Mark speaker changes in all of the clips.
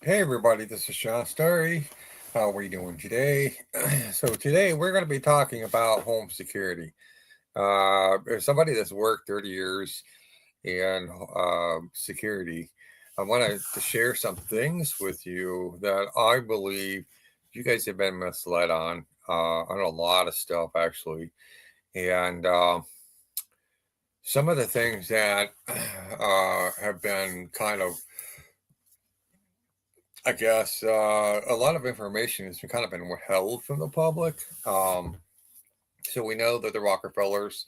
Speaker 1: Hey everybody, this is Sean Starry. How are we doing today? So today we're going to be talking about home security. As somebody that's worked 30 years in security, I wanted to share some things with you that I believe you guys have been misled on a lot of stuff actually. And some of the things that have been kind of I guess a lot of information has been kind of been withheld from the public. Um, so we know that the Rockefellers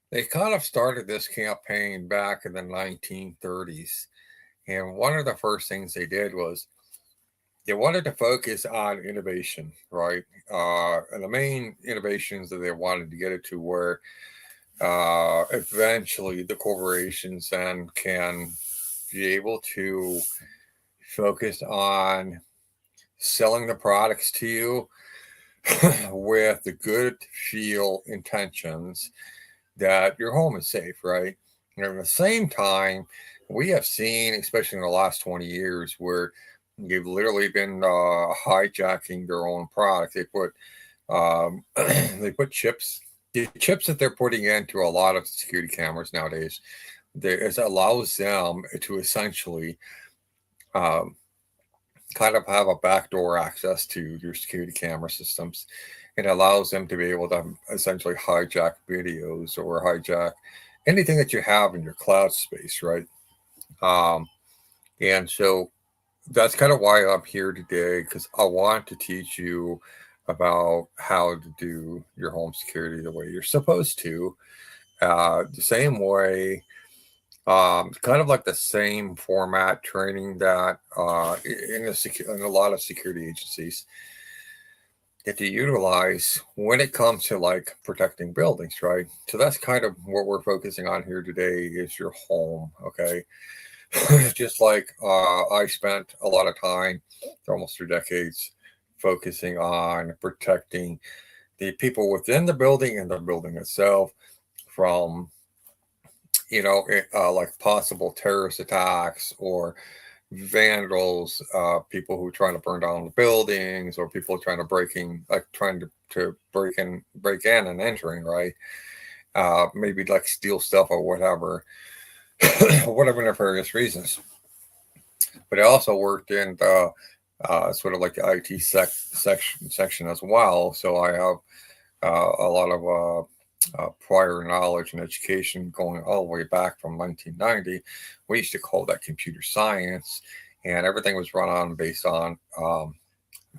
Speaker 1: they kind of started this campaign back in the 1930s, and one of the first things they did was they wanted to focus on innovation, right? And the main innovations that they wanted to get it to were eventually the corporations then can be able to focus on selling the products to you with the good feel intentions that your home is safe, right? And at the same time, we have seen, especially in the last 20 years, where they've literally been hijacking their own product. They put they put chips, the chips that they're putting into a lot of security cameras nowadays. It allows them to essentially um, kind of have a backdoor access to your security camera systems. It allows them to be able to essentially hijack videos or hijack anything that you have in your cloud space, right? Um, and so that's kind of why I'm here today because I want to teach you about how to do your home security the way you're supposed to. The same way kind of like the same format training that in a lot of security agencies get to utilize when it comes to like protecting buildings, right? So that's kind of what we're focusing on here today is your home, okay? Just like I spent a lot of time, almost 3 decades, focusing on protecting the people within the building and the building itself from like possible terrorist attacks or vandals, people who are trying to burn down the buildings, or people trying to break in and entering, right? Maybe like steal stuff or whatever, whatever for various reasons. But I also worked in the sort of like the IT section as well, so I have a lot of prior knowledge and education going all the way back from 1990. We used to call that computer science, and everything was run on based on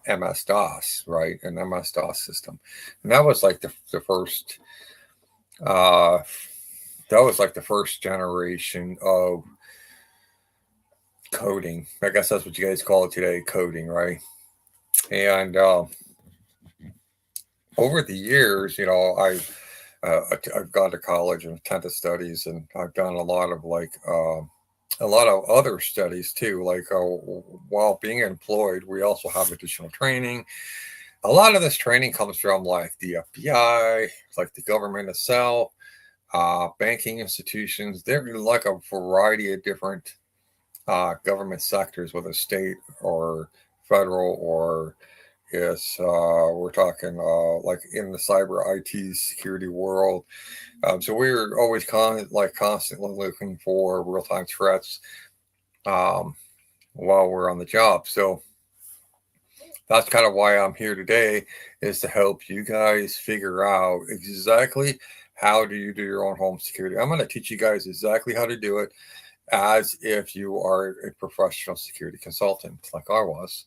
Speaker 1: MS DOS, right? An MS DOS system, and that was like the first. Uh, that was like the first generation of coding. I guess that's what you guys call it today, coding, right? And over the years, I've gone to college and attended studies, and I've done a lot of a lot of other studies too. While being employed, we also have additional training. A lot of this training comes from like the FBI, like the government itself, banking institutions. There are like a variety of different government sectors, whether state or federal or Yes, we're talking like in the cyber IT security world. So we're always constantly looking for real time threats um, while we're on the job. So that's kind of why I'm here today is to help you guys figure out exactly how do you do your own home security. I'm going to teach you guys exactly how to do it as if you are a professional security consultant like I was.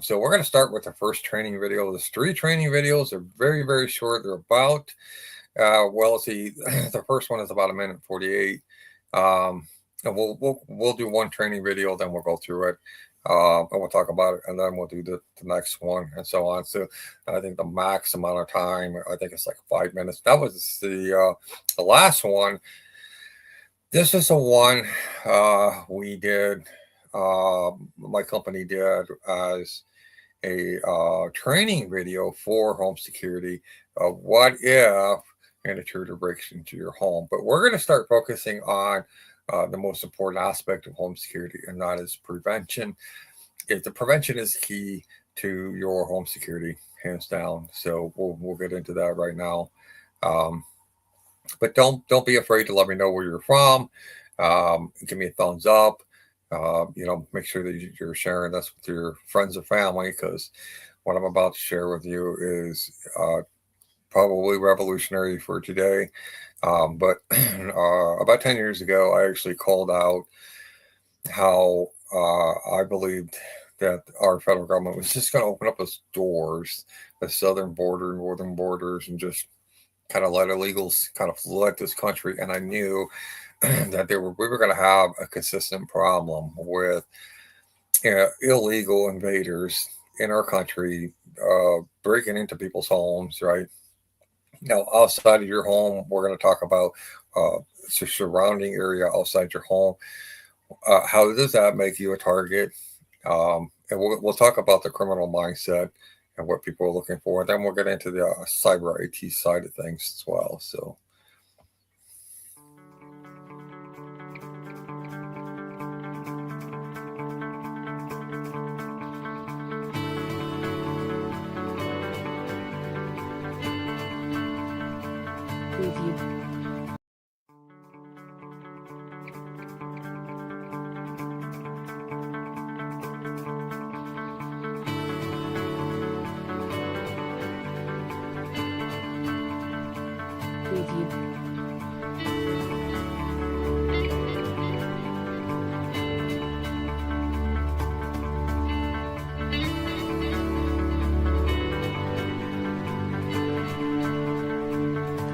Speaker 1: So we're going to start with the first training video. There's 3 training videos. They're very, very short. They're about, see, the first one is about 1:48. And we'll do one training video, then we'll go through it. And we'll talk about it, and then we'll do the next one, and so on. So I think the max amount of time, I think it's like 5 minutes. That was the last one. This is the one we did. My company did as a training video for home security. What if an intruder breaks into your home? But we're going to start focusing on the most important aspect of home security, and that is prevention. the prevention is key to your home security, hands down. So we'll get into that right now. Um, but don't be afraid to let me know where you're from. Give me a thumbs up. Make sure that you're sharing this with your friends and family, because what I'm about to share with you is probably revolutionary for today. But about 10 years ago, I actually called out how I believed that our federal government was just going to open up its doors, the southern border, northern borders, and just kind of let illegals kind of flood this country. And I knew that we were going to have a consistent problem with illegal invaders in our country breaking into people's homes, right? Now, outside of your home, we're going to talk about the surrounding area outside your home. How does that make you a target? And we'll talk about the criminal mindset and what people are looking for. Then we'll get into the cyber IT side of things as well. So.
Speaker 2: Preview. Preview.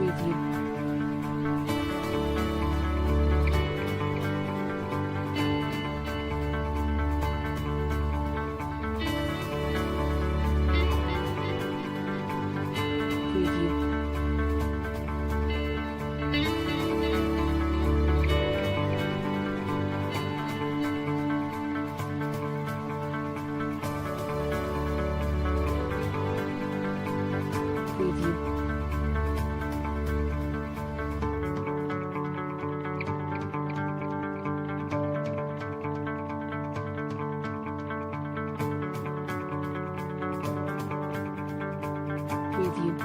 Speaker 2: Preview. Preview. Preview. Preview. Preview.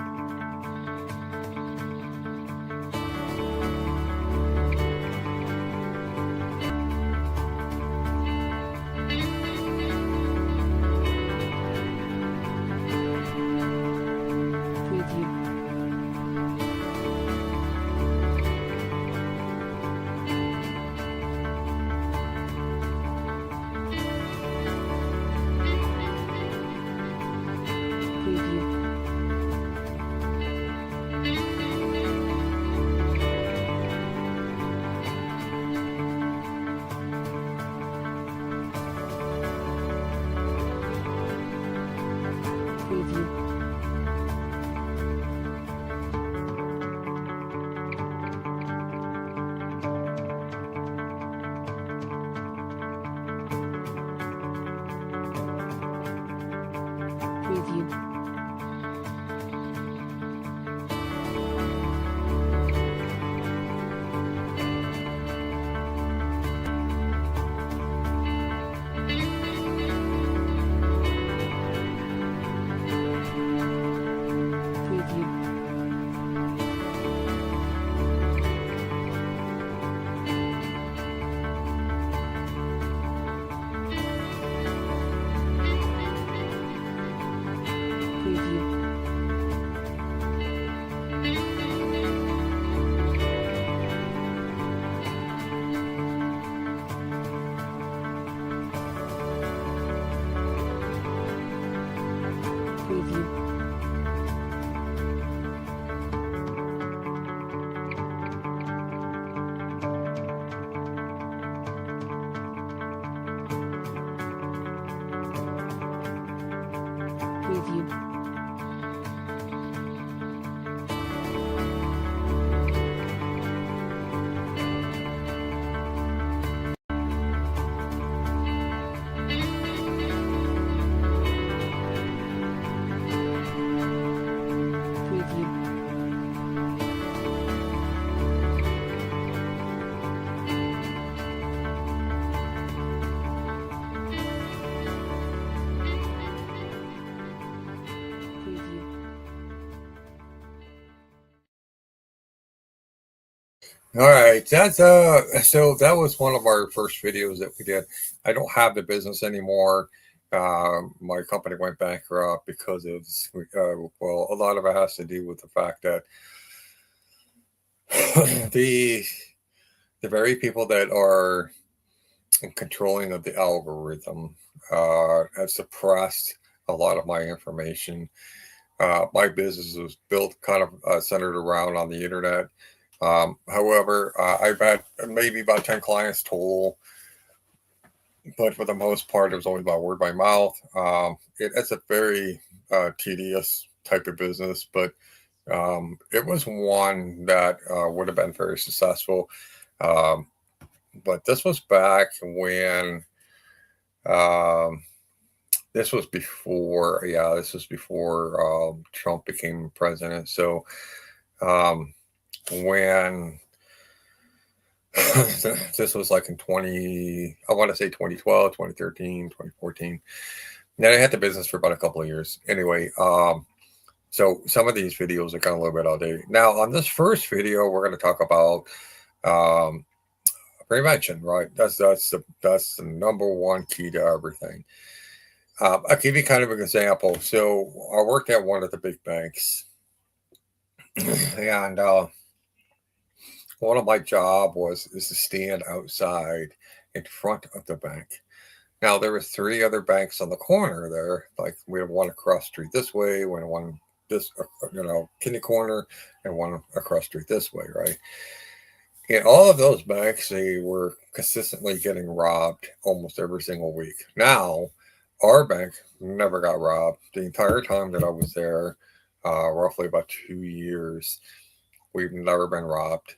Speaker 2: Preview. Preview. Preview. Preview. Preview. Preview. Preview. Preview.
Speaker 1: All right, that's so that was one of our first videos that we did. I don't have the business anymore. My company went bankrupt because of well, a lot of it has to do with the fact that the the very people that are controlling of the algorithm have suppressed a lot of my information. My business was built kind of centered around on the internet. However, I've had maybe about 10 clients total, but for the most part, it was always by word by mouth. It's a very tedious type of business, but it was one that would have been very successful. Um, but this was back when um, this was before Trump became president. So um, when this was like in 20, I want to say 2012, 2013, 2014. Then I had the business for about a couple of years. Anyway, so some of these videos are kind of a little bit outdated. Now, on this first video, we're going to talk about um, prevention, right? That's the number one key to everything. I'll give you kind of an example. So I worked at one of the big banks, and one of my job is to stand outside in front of the bank. Now there were three other banks on the corner there. Like we had one across the street this way, we had one this kitty corner, and one across the street this way, right? And all of those banks, they were consistently getting robbed almost every single week. Now, our bank never got robbed the entire time that I was there, roughly about 2 years. We've never been robbed.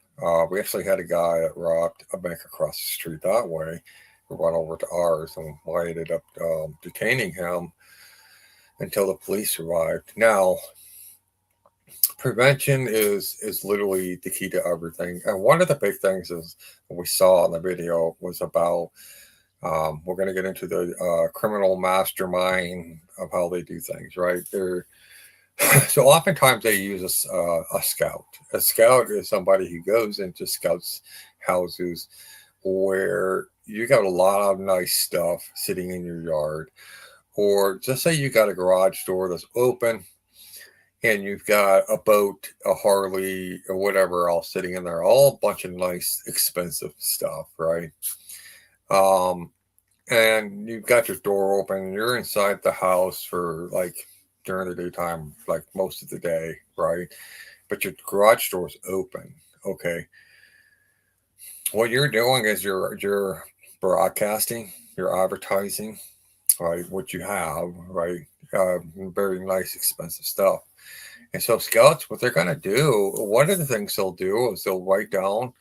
Speaker 1: We actually had a guy that robbed a bank across the street that way. We went over to ours, and I ended up detaining him until the police arrived. Now, prevention is literally the key to everything. And one of the big things is we saw in the video was about we're going to get into the criminal mastermind of how they do things, right? They're so oftentimes they use a scout. A scout is somebody who goes into scouts houses where you got a lot of nice stuff sitting in your yard, or just say you got a garage door that's open and you've got a boat, a Harley, or whatever else sitting in there, all a bunch of nice, expensive stuff, right? Um, and you've got your door open, you're inside the house for like during the daytime, like most of the day, right? But your garage door's open. Okay. What you're doing is you're broadcasting, you're advertising, right? What you have, right? Very nice, expensive stuff. And so scouts, what they're going to do, one of the things they'll do is they'll write down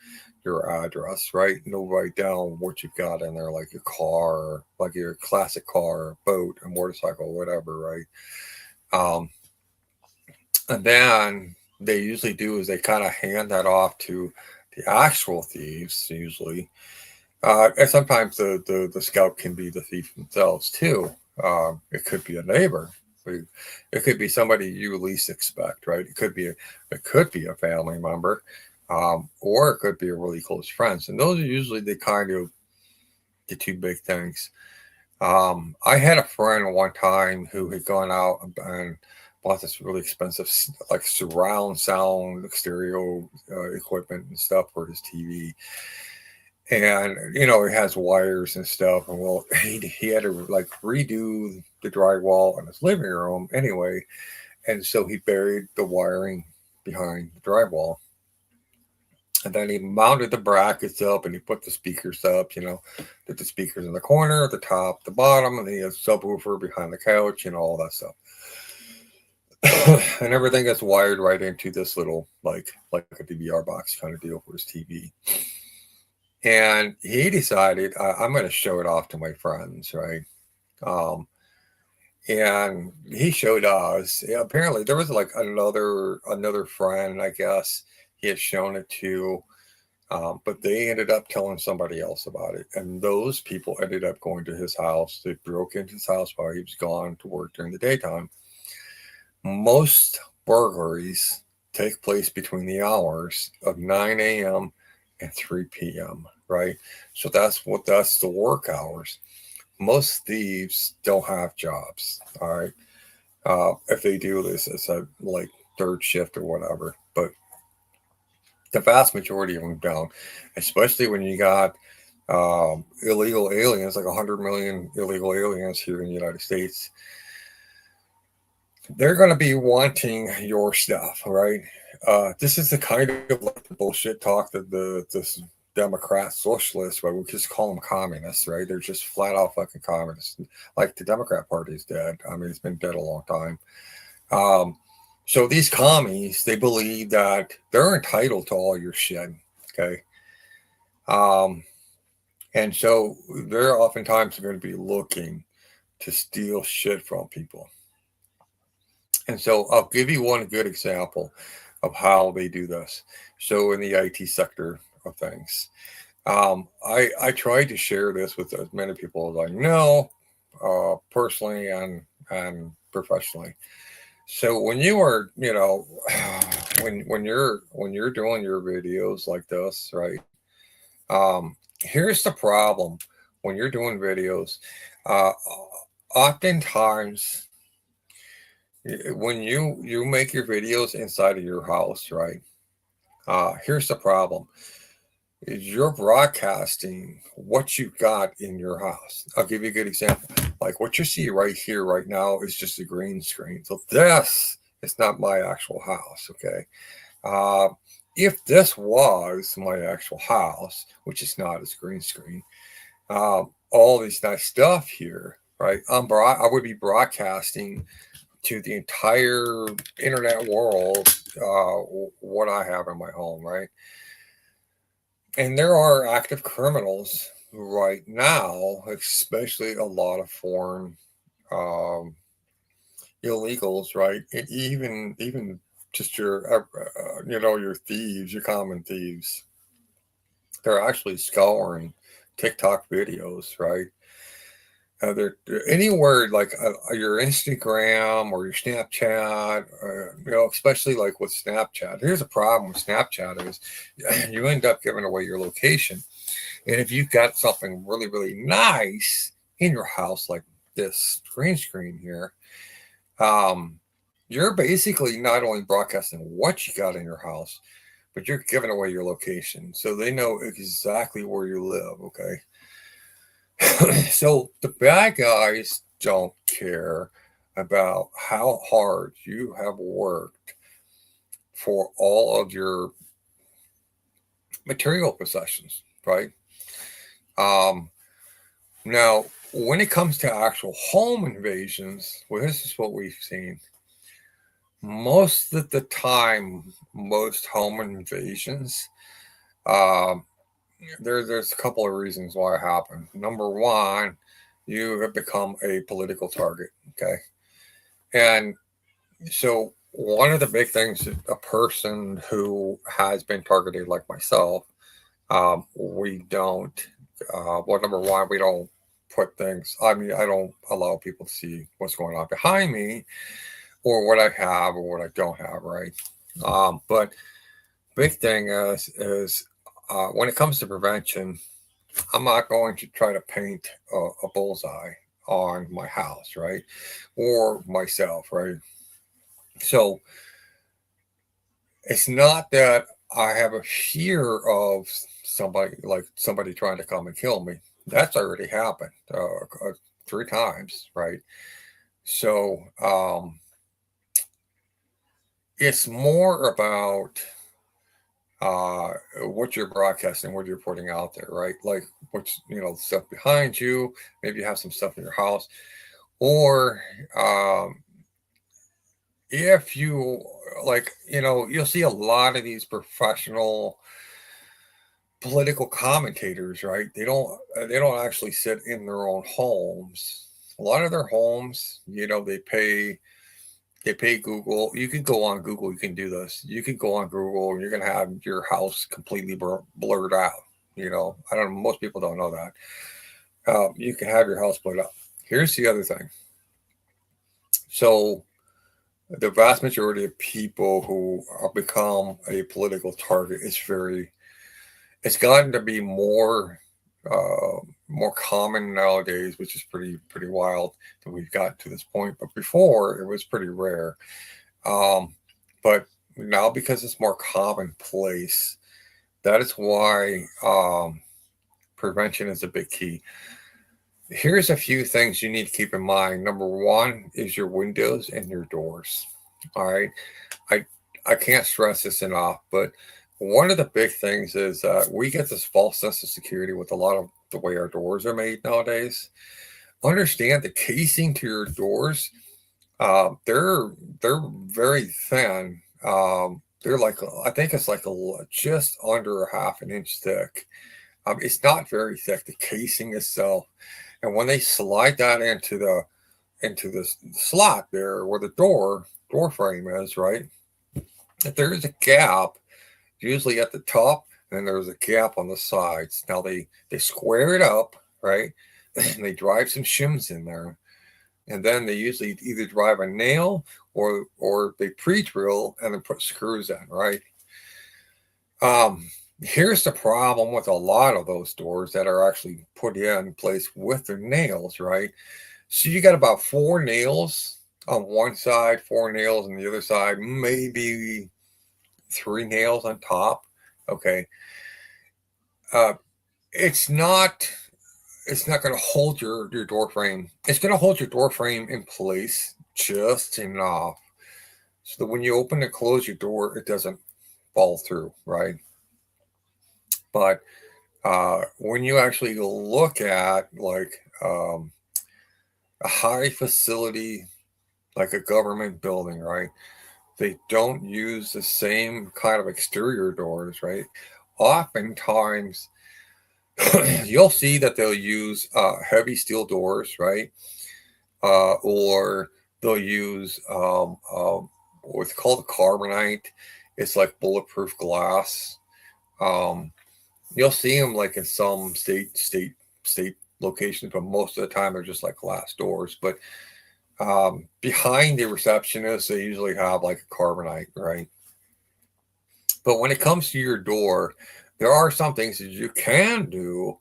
Speaker 1: your address, right? And they'll write down what you've got in there, like your car, like your classic car, boat, a motorcycle, whatever, right? Um, and then they usually do is they kind of hand that off to the actual thieves, usually. And sometimes the scout can be the thief themselves too. It could be a neighbor. It could be somebody you least expect, right? It could be a family member, or it could be a really close friend. And those are usually the kind of the two big things. I had a friend one time who had gone out and bought this really expensive, like surround sound stereo equipment and stuff for his TV. And it has wires and stuff. And well, he had to like redo the drywall in his living room anyway, and so he buried the wiring behind the drywall. And then he mounted the brackets up and he put the speakers up, did the speakers in the corner, the top, the bottom, and then he has subwoofer behind the couch and all that stuff. And everything gets wired right into this little like a DVR box kind of deal for his TV. And he decided I'm going to show it off to my friends, right? And he showed us. Yeah, apparently, there was like another friend, I guess he had shown it to, but they ended up telling somebody else about it, and those people ended up going to his house. They broke into his house while he was gone to work during the daytime. Most burglaries take place between the hours of 9 a.m. and 3 p.m., right? So that's the work hours. Most thieves don't have jobs, all right? If they do this, it's a like third shift or whatever. But the vast majority of them don't, especially when you got illegal aliens, like 100 million illegal aliens here in the United States. They're going to be wanting your stuff, right? This is the kind of like the bullshit talk that this Democrat socialists, but we just call them communists, right? They're just flat out fucking communists. Like the Democrat Party is dead. I mean, it's been dead a long time. Um, so these commies, they believe that they're entitled to all your shit. Okay. Um, and so they're oftentimes going to be looking to steal shit from people. And so I'll give you one good example of how they do this. So in the IT sector of things, I tried to share this with as many people as I know, personally and professionally. So when you are, when you're doing your videos like this, right? Here's the problem when you're doing videos. Uh, Oftentimes, when you make your videos inside of your house, right? Here's the problem: is you're broadcasting what you got in your house. I'll give you a good example. Like what you see right here, right now, is just a green screen. So this is not my actual house. Okay. Uh, if this was my actual house, which is not, it's green screen, all this nice stuff here, right? I would be broadcasting to the entire internet world what I have in my home, right? And there are active criminals right now, especially a lot of foreign um, illegals, right? And even just your thieves, your common thieves. They're actually scouring TikTok videos, right? They're anywhere like your Instagram or your Snapchat, especially like with Snapchat. Here's a problem with Snapchat is you end up giving away your location. And if you've got something really, really nice in your house, like this green screen here, um, you're basically not only broadcasting what you got in your house, but you're giving away your location. So they know exactly where you live, okay? So the bad guys don't care about how hard you have worked for all of your material possessions, right? Um, Now, when it comes to actual home invasions, well, this is what we've seen. Most of the time, most home invasions, um, there's a couple of reasons why it happened. Number one, you have become a political target. Okay. And so, one of the big things that a person who has been targeted, like myself, we don't, well, number one, we don't put things, I mean, I don't allow people to see what's going on behind me or what I have or what I don't have, right? But big thing is when it comes to prevention, I'm not going to try to paint a bullseye on my house, right? Or myself, right? So it's not that I have a fear of somebody trying to come and kill me. That's already happened 3 times, right? So it's more about what you're broadcasting, what you're putting out there, right? Like what's stuff behind you. Maybe you have some stuff in your house, or if you you'll see a lot of these professional political commentators, right? They don't actually sit in their own homes. A lot of their homes, they pay Google. You can go on Google. You can do this. You can go on Google, and you're gonna have your house completely blurred out. I don't. Most people don't know that. You can have your house blurred out. Here's the other thing. So the vast majority of people who become a political target is very It's gotten to be more common nowadays, which is pretty wild that we've got to this point. But before, it was pretty rare. But now, because it's more commonplace, that is why prevention is a big key. Here's a few things you need to keep in mind. Number one is your windows and your doors. All right. I I can't stress this enough, but one of the big things is we get this false sense of security with a lot of the way our doors are made nowadays. Understand the casing to your doors, they're very thin. They're like I think it's like just under a half an inch thick. It's not very thick, the casing itself. And when they slide that into the slot there where the door frame is, right? If there is a gap, usually at the top, and there's a gap on the sides. Now they square it up, right? And they drive some shims in there, and then they usually either drive a nail or they pre-drill and then put screws in, right? Here's the problem with a lot of those doors that are actually put in place with their nails, right? So you got about four nails on one side, four nails on the other side, maybe three nails on top. Okay. Uh, it's not going to hold your door frame. It's going to hold your door frame in place just enough so that when you open and close your door, it doesn't fall through, right? But when you actually look at like a high facility, like a government building, right? They don't use the same kind of exterior doors, right? Oftentimes, you'll see that they'll use heavy steel doors, right? Or they'll use what's called a carbonite. It's like bulletproof glass. Um, you'll see them like in some state locations, but most of the time they're just like glass doors. But behind the receptionist, they usually have like a carbonite, right? But when it comes to your door, there are some things that you can do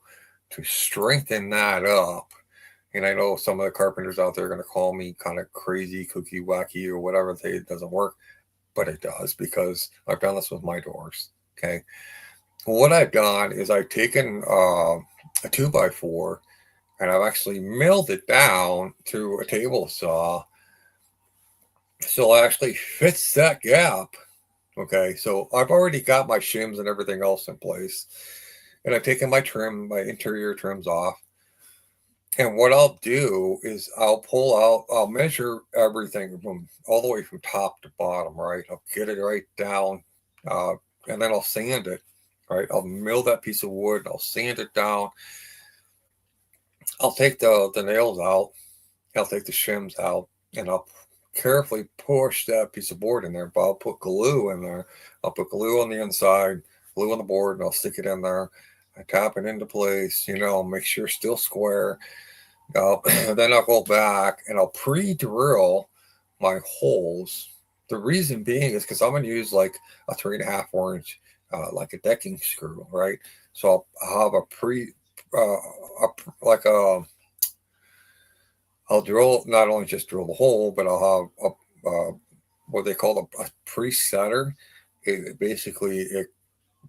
Speaker 1: to strengthen that up. And I know some of the carpenters out there are going to call me kind of crazy, cookie wacky, or whatever. They it doesn't work, but it does because I've done this with my doors. Okay, what I've done is I've taken a two by four and I've actually milled it down to a table saw, so it actually fits that gap. Okay, so I've already got my shims and everything else in place, and I've taken my interior trims off. And what I'll do is I'll measure everything from all the way from top to bottom, right? I'll get it right down, uh, and then I'll sand it, right? I'll mill that piece of wood, I'll sand it down. I'll take the nails out, I'll take the shims out, and I'll carefully push that piece of board in there. But I'll put glue in there. I'll put glue on the inside, glue on the board, and I'll stick it in there. I tap it into place, make sure it's still square. Then I'll go back and I'll pre-drill my holes. The reason being is because I'm going to use like a 3.5 inch, like a decking screw, right? So I'll have like a I'll drill not only just drill the hole, but I'll have what they call a pre-setter. It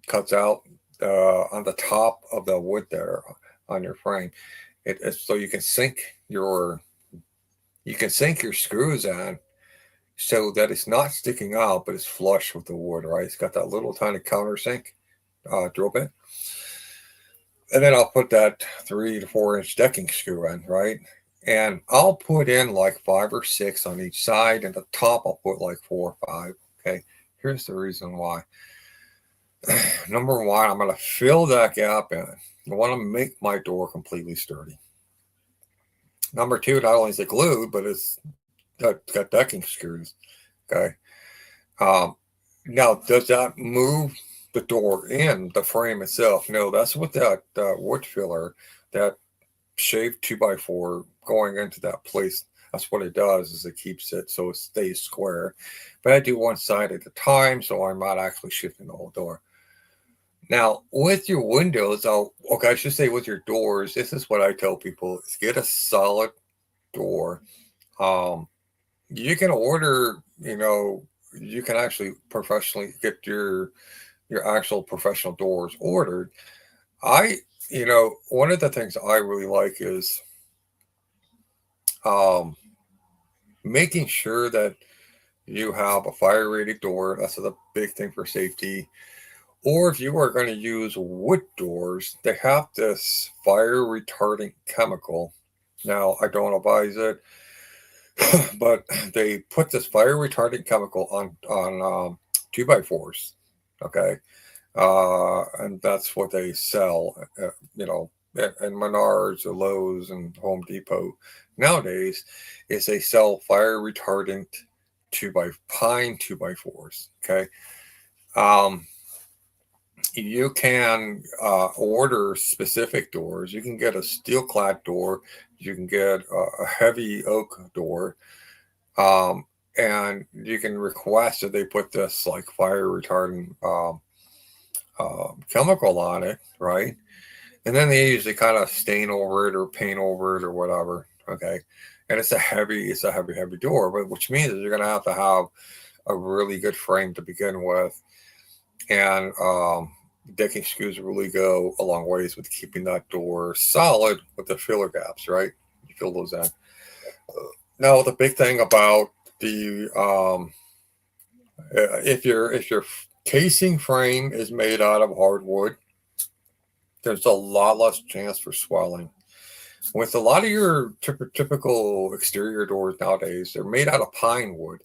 Speaker 1: cuts out on the top of the wood there on your frame. It's so you can sink your screws in so that it's not sticking out, but it's flush with the wood, right? It's got that little tiny countersink drill bit. And then I'll put that 3 to 4 inch decking screw in, right? And I'll put in like 5 or 6 on each side, and the top I'll put like 4 or 5. Okay, here's the reason why. Number one, I'm going to fill that gap in. I want to make my door completely sturdy. Number two, not only is it glued, but it's got decking screws. Okay. Now, does that move the door in the frame itself? No, that's what that wood filler, that shaved 2x4 going into that place. That's what it does, is it keeps it so it stays square. But I do one side at a time, so I'm not actually shifting the whole door. Now, with your windows, I should say with your doors, this is what I tell people is get a solid door. Um, you can order, you can actually professionally get your actual professional doors ordered. I, one of the things I really like is um, making sure that you have a fire rated door. That's the big thing for safety. Or if you are going to use wood doors, they have this fire retardant chemical. Now, I don't advise it, but they put this fire retardant chemical on 2x4s. Okay, and that's what they sell. In Menards or Lowe's and Home Depot nowadays, is they sell fire retardant pine 2x4s. Okay, um, you can order specific doors. You can get a steel clad door. You can get a heavy oak door. Um, and you can request that they put this like fire retardant chemical on it, right? And then they usually kind of stain over it or paint over it or whatever. Okay. And it's a heavy door, but which means that you're going to have a really good frame to begin with. And decking screws really go a long ways with keeping that door solid with the filler gaps, right? You fill those in. Now, the big thing about the if your casing frame is made out of hardwood, there's a lot less chance for swelling. With a lot of your typical exterior doors nowadays, they're made out of pine wood.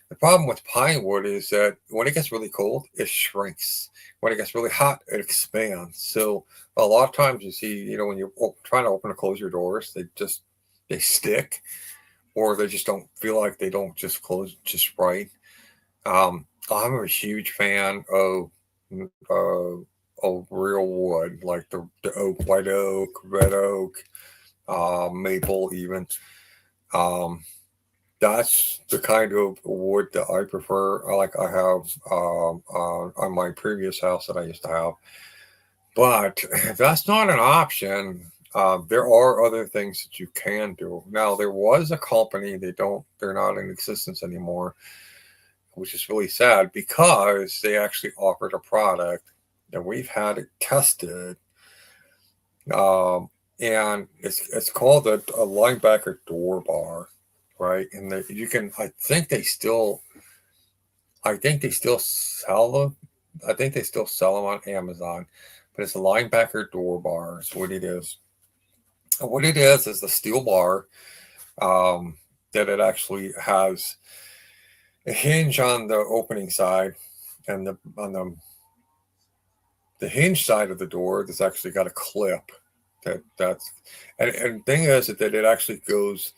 Speaker 1: The problem with pine wood is that when it gets really cold, it shrinks. When it gets really hot, it expands. So a lot of times you see, when you're trying to open or close your doors, they stick, or they just don't feel like they don't just close just right. I'm a huge fan of real wood, like the oak, white oak, red oak, maple, even. Um, that's the kind of wood that I prefer. I have on my previous house that I used to have. But if that's not an option, there are other things that you can do. Now, there was a company, they're not in existence anymore, which is really sad because they actually offered a product and we've had it tested. Um, and it's called a linebacker door bar, right? And you can, I think they still sell them. I think they still sell them on Amazon, but it's a linebacker door bar. Is what it is. And what it is the steel bar um, that it actually has a hinge on the opening side, and on the hinge side of the door that's actually got a clip. That's and thing is that it actually goes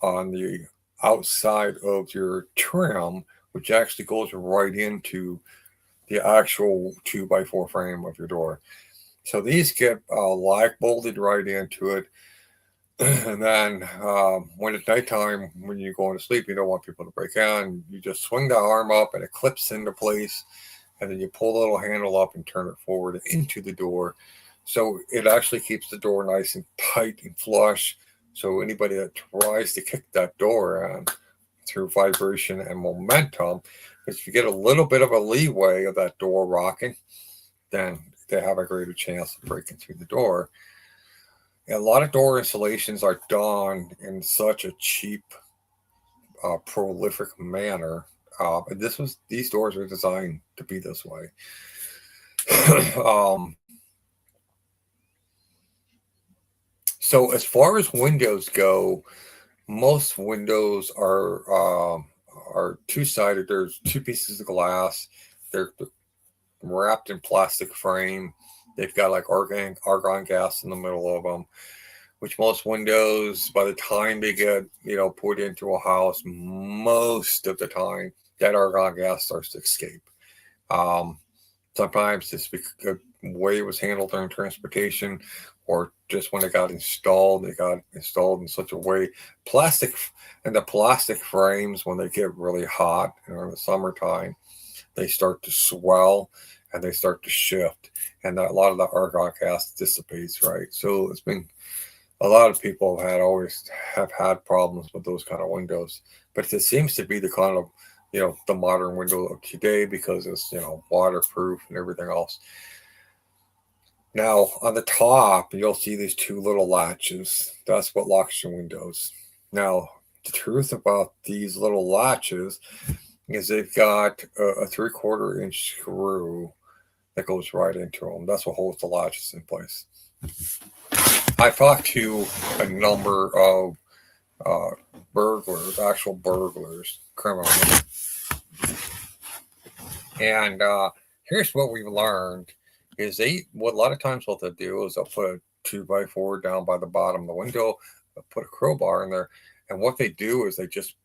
Speaker 1: on the outside of your trim, which actually goes right into the actual 2x4 frame of your door. So these get lag bolted right into it. And then when it's nighttime, when you're going to sleep, you don't want people to break in. You just swing the arm up and it clips into place. And then you pull the little handle up and turn it forward into the door. So it actually keeps the door nice and tight and flush. So anybody that tries to kick that door in through vibration and momentum, if you get a little bit of a leeway of that door rocking, then they have a greater chance of breaking through the door. And a lot of door installations are done in such a cheap, prolific manner. And these doors are designed to be this way. um, so as far as windows go, most windows are two sided. There's two pieces of glass. They're wrapped in plastic frame. They've got like argon gas in the middle of them, which most windows, by the time they get put into a house, most of the time that argon gas starts to escape. Sometimes it's because the way it was handled during transportation, or just when it got installed in such a way. The plastic frames, when they get really hot in the summertime, they start to swell, and they start to shift, and a lot of the argon gas dissipates, right? So it's been a lot of people have had problems with those kind of windows, but it seems to be the kind of the modern window of today because it's waterproof and everything else. Now on the top you'll see these two little latches. That's what locks your windows. Now the truth about these little latches is they've got a 3/4 inch screw that goes right into them. That's what holds the latches in place. I talked to a number of burglars, actual burglars, criminals, and here's what we've learned: is what a lot of times what they'll do is they'll put a 2x4 down by the bottom of the window, they'll put a crowbar in there, and what they do is they just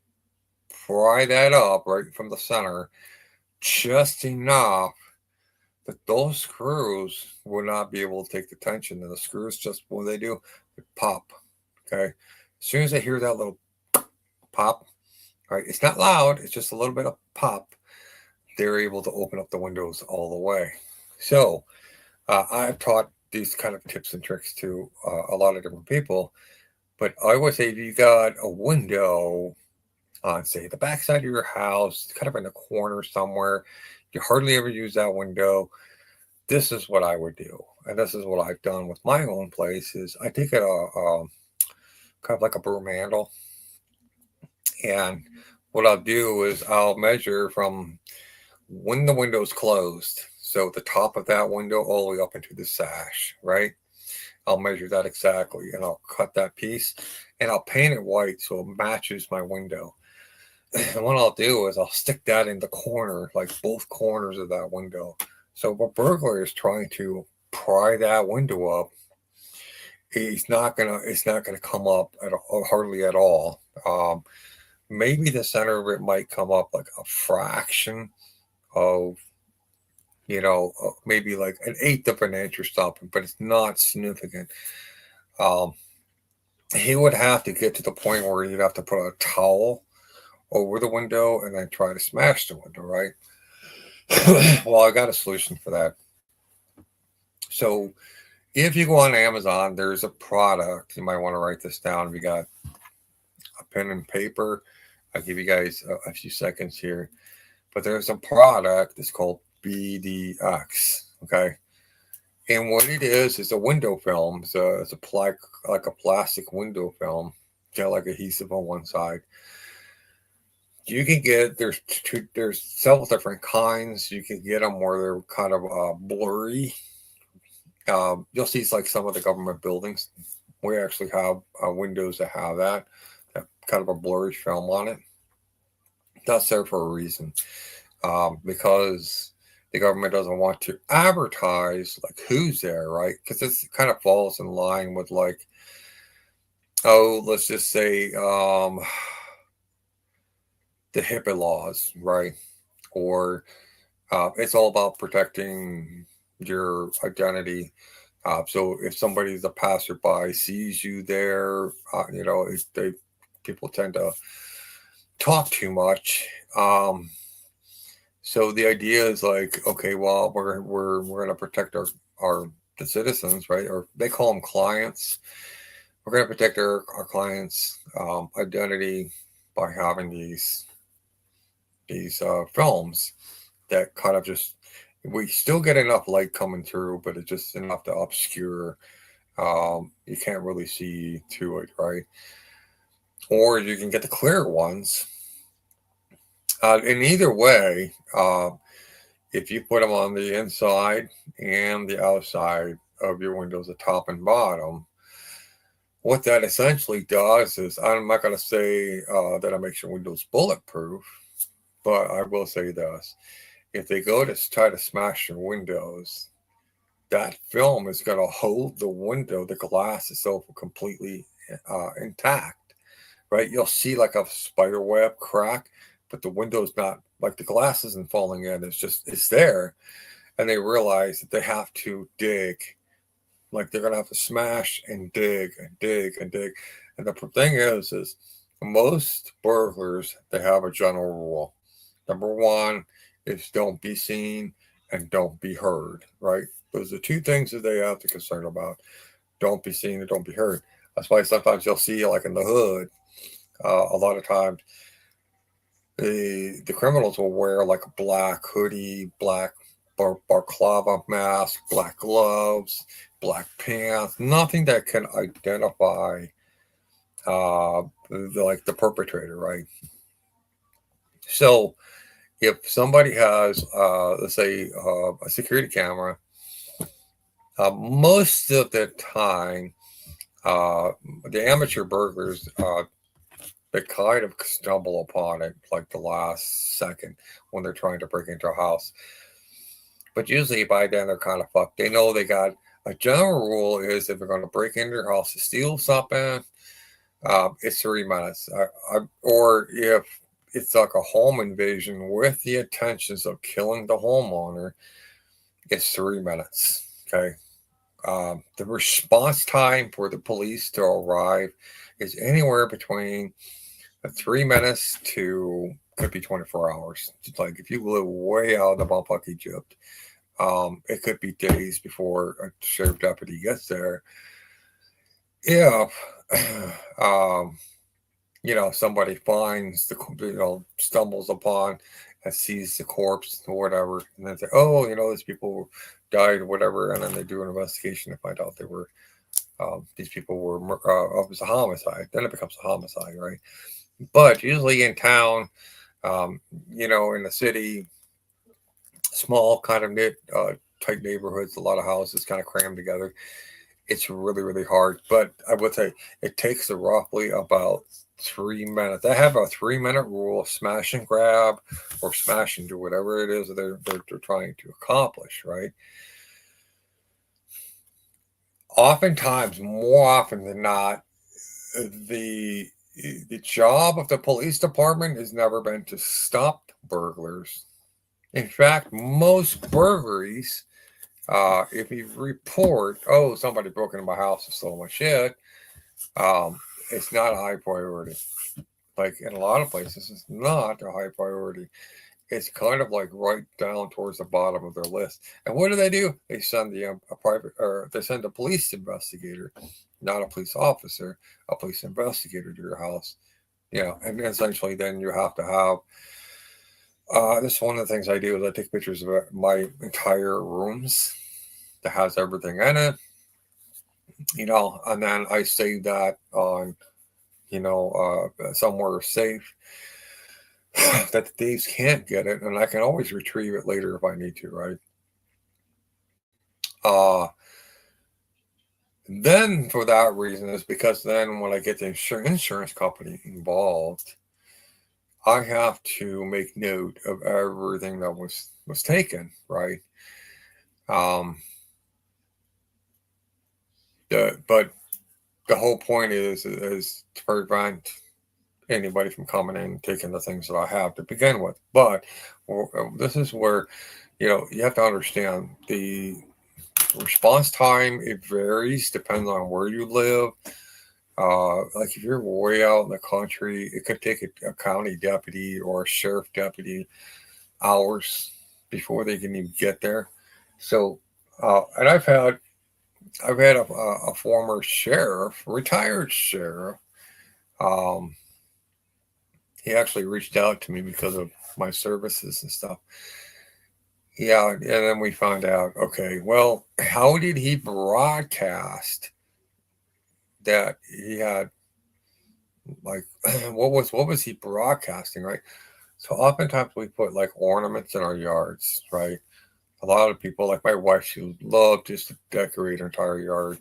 Speaker 1: pry that up right from the center, just enough that those screws will not be able to take the tension, and the screws just what they do, they pop. Okay, as soon as they hear that little pop, right, it's not loud, it's just a little bit of pop, they're able to open up the windows all the way. So I've taught these kind of tips and tricks to a lot of different people, but I would say if you got a window on, say, the backside of your house, kind of in a corner somewhere, you hardly ever use that window, this is what I would do. And this is what I've done with my own place is I take it kind of like a broom handle, and what I'll do is I'll measure from when the window's closed, so the top of that window all the way up into the sash, right? I'll measure that exactly, and I'll cut that piece, and I'll paint it white so it matches my window. And what I'll do is I'll stick that in the corner, like both corners of that window. So if a burglar is trying to pry that window up, it's not gonna come up at all, hardly at all. Maybe the center of it might come up like a fraction of, maybe like an eighth of an inch or something, but it's not significant. He would have to get to the point where you'd have to put a towel over the window and then try to smash the window, right? Well, I got a solution for that. So if you go on Amazon, there's a product. You might want to write this down if you got a pen and paper. I'll give you guys a few seconds here. But there's a product that's called BDX. Okay. And what it is a window film. So it's like a plastic window film, got like adhesive on one side. You can get there's several different kinds. You can get them where they're kind of blurry. You'll see it's like some of the government buildings. We actually have windows that have that kind of a blurry film on it. That's there for a reason, because the government doesn't want to advertise like who's there, right? Because it kind of falls in line with like, oh, let's just say the HIPAA laws, right? Or it's all about protecting your identity. So if somebody's a passerby sees you there, people tend to talk too much. So the idea is like, okay, well, we're going to protect the citizens, right? Or they call them clients. We're going to protect our clients' identity by having these films that kind of just, we still get enough light coming through, but it's just enough to obscure. You can't really see through it, right? Or you can get the clear ones. In either way, if you put them on the inside and the outside of your windows, the top and bottom, what that essentially does is, I'm not going to say that it makes your windows bulletproof, but I will say this. If they go to try to smash your windows, that film is going to hold the window, the glass itself, completely intact, right? You'll see like a spider web crack, but the window's not, like the glass isn't falling in. It's there. And they realize that they have to dig. Like they're going to have to smash and dig and dig and dig. And the thing is most burglars, they have a general rule. Number one is don't be seen. and don't be heard, right? Those are two things that they have to concern about. Don't be seen and don't be heard. That's why sometimes you'll see, like in the hood, a lot of times the criminals will wear like a black hoodie, black balaclava mask, black gloves, black pants, nothing that can identify like the perpetrator, right? So if somebody has, let's say, a security camera, most of the time, the amateur burglars, they kind of stumble upon it like the last second when they're trying to break into a house. But usually by then they're kind of fucked. They know they got a general rule is if they're going to break into your house to steal something, it's 3 minutes. Or if it's like a home invasion with the intentions of killing the homeowner, it's 3 minutes. Okay. The response time for the police to arrive is anywhere between 3 minutes to could be 24 hours. It's like if you live way out in the bumfuck Egypt, it could be days before a sheriff deputy gets there. If somebody finds stumbles upon and sees the corpse or whatever, and then say, oh, these people died or whatever, and then they do an investigation to find out these people were it was a homicide. Then it becomes a homicide, right? But usually in town, in the city, small kind of knit, tight neighborhoods, a lot of houses kind of crammed together. It's really, really hard. But I would say it takes roughly about 3 minutes. I have a 3-minute rule: smash and grab, or smash and do whatever it is that they're trying to accomplish, right? Oftentimes, more often than not, the job of the police department has never been to stop burglars. In fact, most burglaries, if you report, oh, somebody broke into my house and stole my shit, it's not a high priority. Like in a lot of places, it's not a high priority. It's kind of like right down towards the bottom of their list. And what do? They send they send a police investigator, not a police officer, a police investigator to your house. And essentially then you have to have, this is one of the things I do is I take pictures of my entire rooms that has everything in it, and then I save that on, somewhere safe that the thieves can't get it, and I can always retrieve it later if I need to, right? Then for that reason is because then when I get the insurance company involved, I have to make note of everything that was taken, right? But the whole point is to prevent anybody from coming in and taking the things that I have to begin with. But this is where you have to understand the response time. It varies, depends on where you live. Like if you're way out in the country, it could take a county deputy or a sheriff deputy hours before they can even get there. So, and I've had a former sheriff, retired sheriff. He actually reached out to me because of my services and stuff. Yeah, and then we found out, okay, well, how did he broadcast that he had, like, what was he broadcasting, right? So oftentimes we put like ornaments in our yards, right? A lot of people, like my wife, she would love just to decorate her entire yard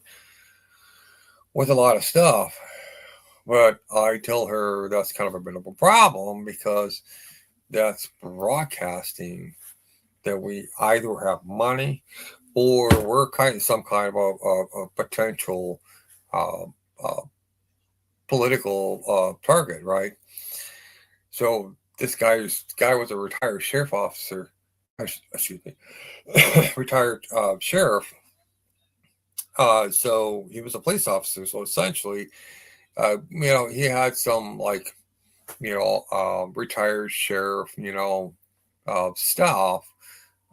Speaker 1: with a lot of stuff. But I tell her that's kind of a bit of a problem because that's broadcasting that we either have money or we're some kind of a potential uh, uh, political target, right? So this guy was a retired sheriff officer. Excuse me, retired sheriff. So he was a police officer. So essentially, he had some like, retired sheriff, staff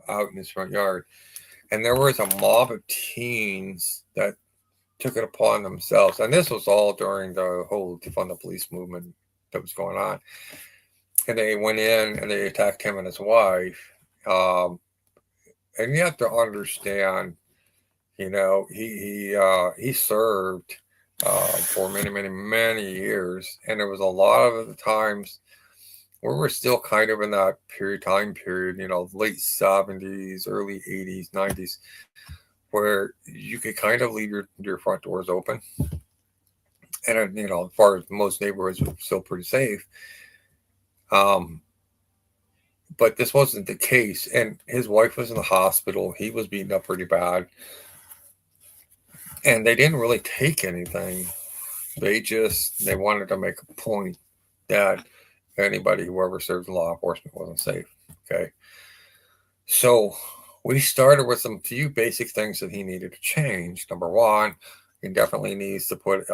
Speaker 1: out in his front yard. And there was a mob of teens that took it upon themselves. And this was all during the whole defund the police movement that was going on. And they went in and they attacked him and his wife. And you have to understand, he served for many, many, many years, and there was a lot of the times where we're still kind of in that time period, late 70s, early 80s, 90s, where you could kind of leave your front doors open. And, as far as most neighborhoods were still pretty safe. But this wasn't the case. And his wife was in the hospital. He was beaten up pretty bad. And they didn't really take anything. They wanted to make a point that whoever served in law enforcement wasn't safe. Okay. So we started with some few basic things that he needed to change. Number one, he definitely needs to put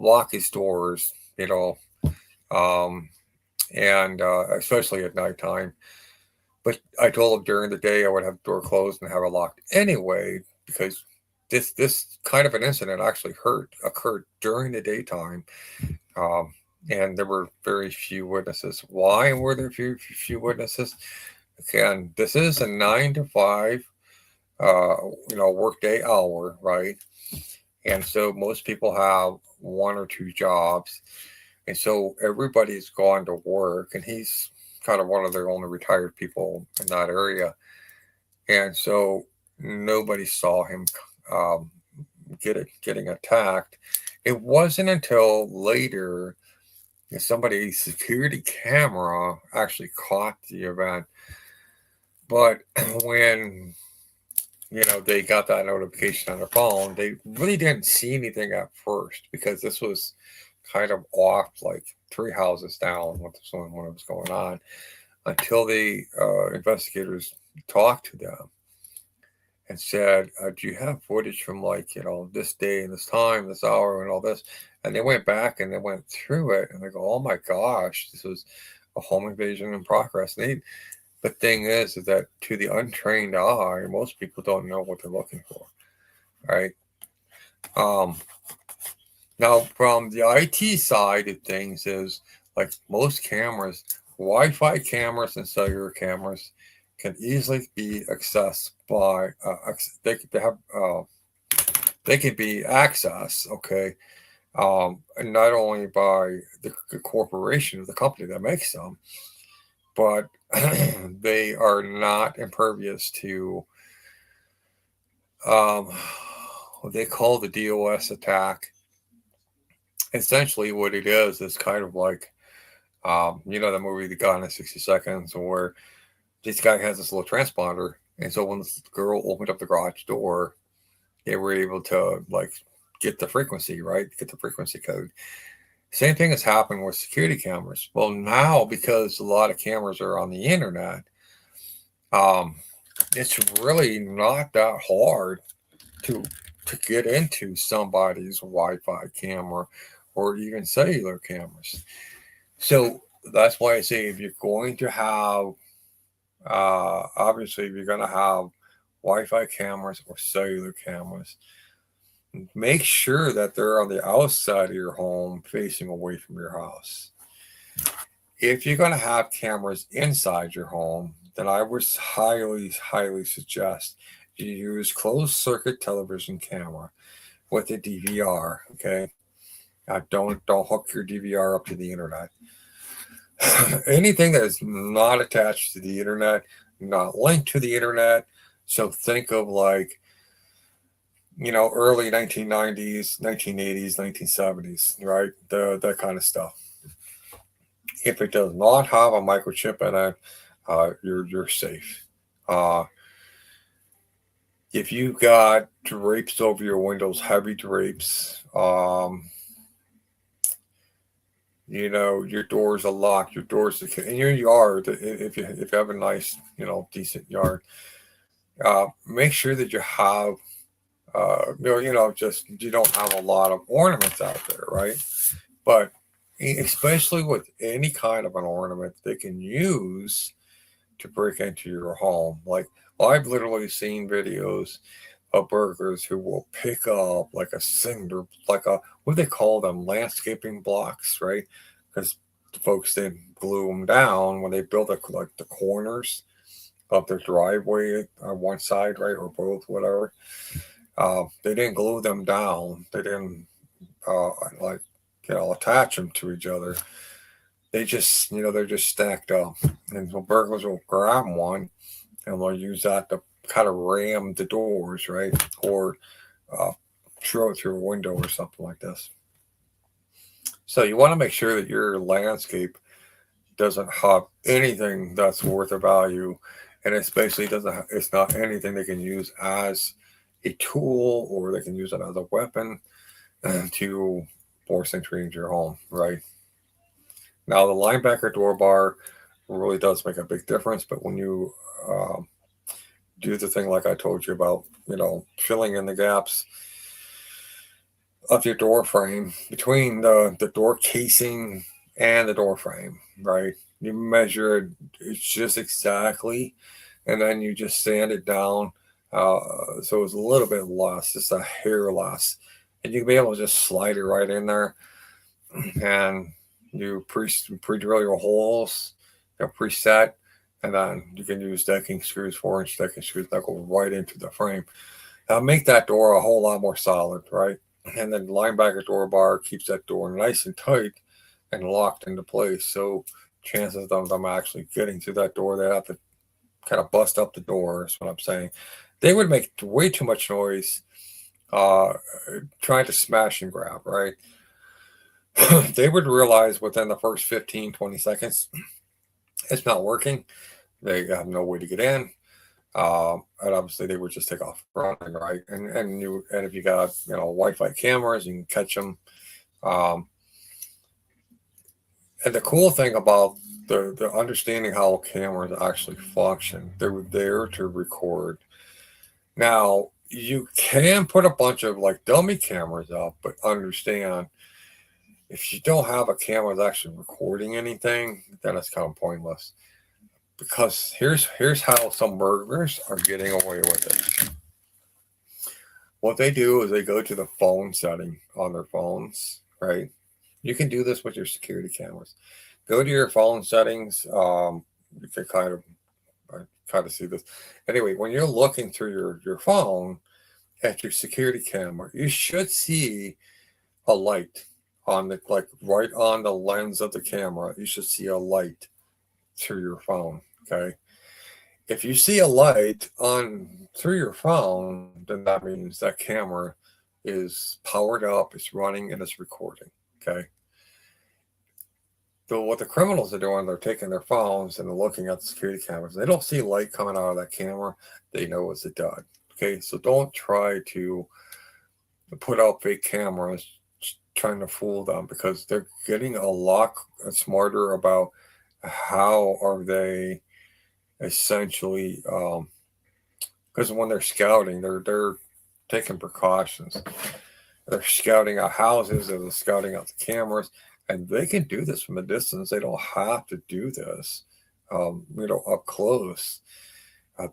Speaker 1: lock his doors, and especially at nighttime. But I told him during the day I would have the door closed and have it locked anyway, because this kind of an incident actually occurred during the daytime, and there were very few witnesses. Why were there few witnesses? Again, this is a 9 to 5, workday hour, right? And so most people have one or two jobs. And so everybody's gone to work, and he's kind of one of the only retired people in that area. And so nobody saw him getting attacked. It wasn't until later that somebody's security camera actually caught the event. But when they got that notification on their phone, they really didn't see anything at first, because this was kind of off like 3 houses down when it was going on, until the investigators talked to them and said, do you have footage from this day and this time, this hour, and all this? And they went back and they went through it, and they go, oh my gosh, this was a home invasion in progress. The thing is that to the untrained eye, most people don't know what they're looking for, right? Now, from the IT side of things, is like most cameras, Wi-Fi cameras and cellular cameras can easily be accessed by they can be accessed, okay, and not only by the corporation or the company that makes them, but they are not impervious to what they call the DOS attack. Essentially, what it is kind of like, the movie The Gone in 60 Seconds, where this guy has this little transponder. And so when this girl opened up the garage door, they were able to get the frequency, right? Get the frequency code. Same thing has happened with security cameras. Well, now, because a lot of cameras are on the internet, it's really not that hard to get into somebody's Wi-Fi camera or even cellular cameras. So that's why I say, if you're going to have, obviously, if you're going to have Wi-Fi cameras or cellular cameras, make sure that they're on the outside of your home, facing away from your house. If you're going to have cameras inside your home, then I would highly, highly suggest you use closed circuit television camera with a DVR. Okay, don't hook your DVR up to the internet. Anything that is not attached to the internet, not linked to the internet. So think of early 1990s, 1980s, 1970s, right? That kind of stuff. If it does not have a microchip in it, you're safe. If you've got drapes over your windows, heavy drapes, your doors are locked, your doors in your yard. If you have a nice, decent yard, make sure that you have, you don't have a lot of ornaments out there, right? But especially with any kind of an ornament, they can use to break into your home. Like, I've literally seen videos of burglars who will pick up like a cinder, like a, what do they call them, landscaping blocks, right? Because the folks didn't glue them down when they built like the corners of their driveway on one side, right, or both, whatever. They didn't glue them down. They didn't like attach them to each other. They just they're just stacked up, and so burglars will grab one and they'll use that to kind of ram the doors, right, or uh, throw it through a window or something like this. So you want to make sure that your landscape doesn't have anything that's worth a value, and it's basically doesn't. It's not anything they can use as a tool, or they can use it as a weapon to force entry into your home, right? Now, the linebacker door bar really does make a big difference, but when you do the thing like I told you about, filling in the gaps of your door frame between the door casing and the door frame, right? You measure it just exactly, and then you just sand it down so it's a little bit less, just a hair less, and you can be able to just slide it right in there, and you pre-drill your holes, preset, and then you can use decking screws, 4-inch decking screws that go right into the frame. Make that door a whole lot more solid, right? And then the linebacker door bar keeps that door nice and tight and locked into place. So chances of them actually getting through that door, they have to kind of bust up the door, is what I'm saying. They would make way too much noise trying to smash and grab, right? They would realize within the first 15, 20 seconds, it's not working. They have no way to get in. And obviously they would just take off running, right? And if you got Wi-Fi cameras, you can catch them. And the cool thing about the understanding how cameras actually function, they're there to record. Now, you can put a bunch of like dummy cameras up, but understand, if you don't have a camera that's actually recording anything, then it's kind of pointless. Because here's how some burglars are getting away with it. What they do is they go to the phone setting on their phones, right? You can do this with your security cameras. Go to your phone settings. You can kind of see this. Anyway, when you're looking through your phone at your security camera, you should see a light on the, like, right on the lens of the camera. You should see a light through your phone. Okay. If you see a light on through your phone, then that means that camera is powered up, it's running, and it's recording. Okay. So what the criminals are doing, they're taking their phones and they're looking at the security cameras. They don't see light coming out of that camera. They know it's a dud. Okay. So don't try to put out fake cameras trying to fool them, because they're getting a lot smarter about how are they essentially, because when they're scouting, they're taking precautions. They're scouting out houses, and they're scouting out the cameras, and they can do this from a distance. They don't have to do this, up close.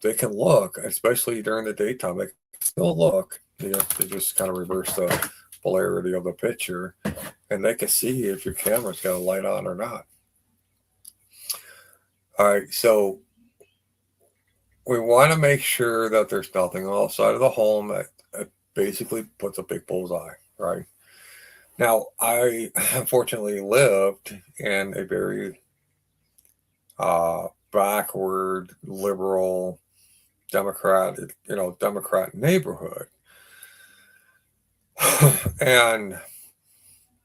Speaker 1: They can look, especially during the daytime. They can still look. They just kind of reverse the polarity of the picture, and they can see if your camera's got a light on or not. All right, so we want to make sure that there's nothing outside of the home that basically puts a big bullseye, right? Now, I unfortunately lived in a very backward, liberal, Democrat neighborhood. And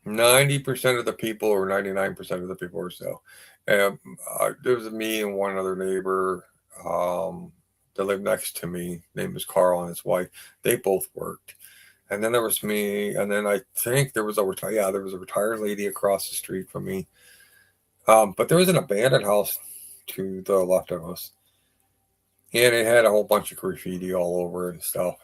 Speaker 1: 90% of the people, or 99% of the people or so, there was me and one other neighbor that lived next to me. Name was Carl, and his wife. They both worked. And then there was me, and then I think there was a retired lady across the street from me. But there was an abandoned house to the left of us, and it had a whole bunch of graffiti all over it and stuff.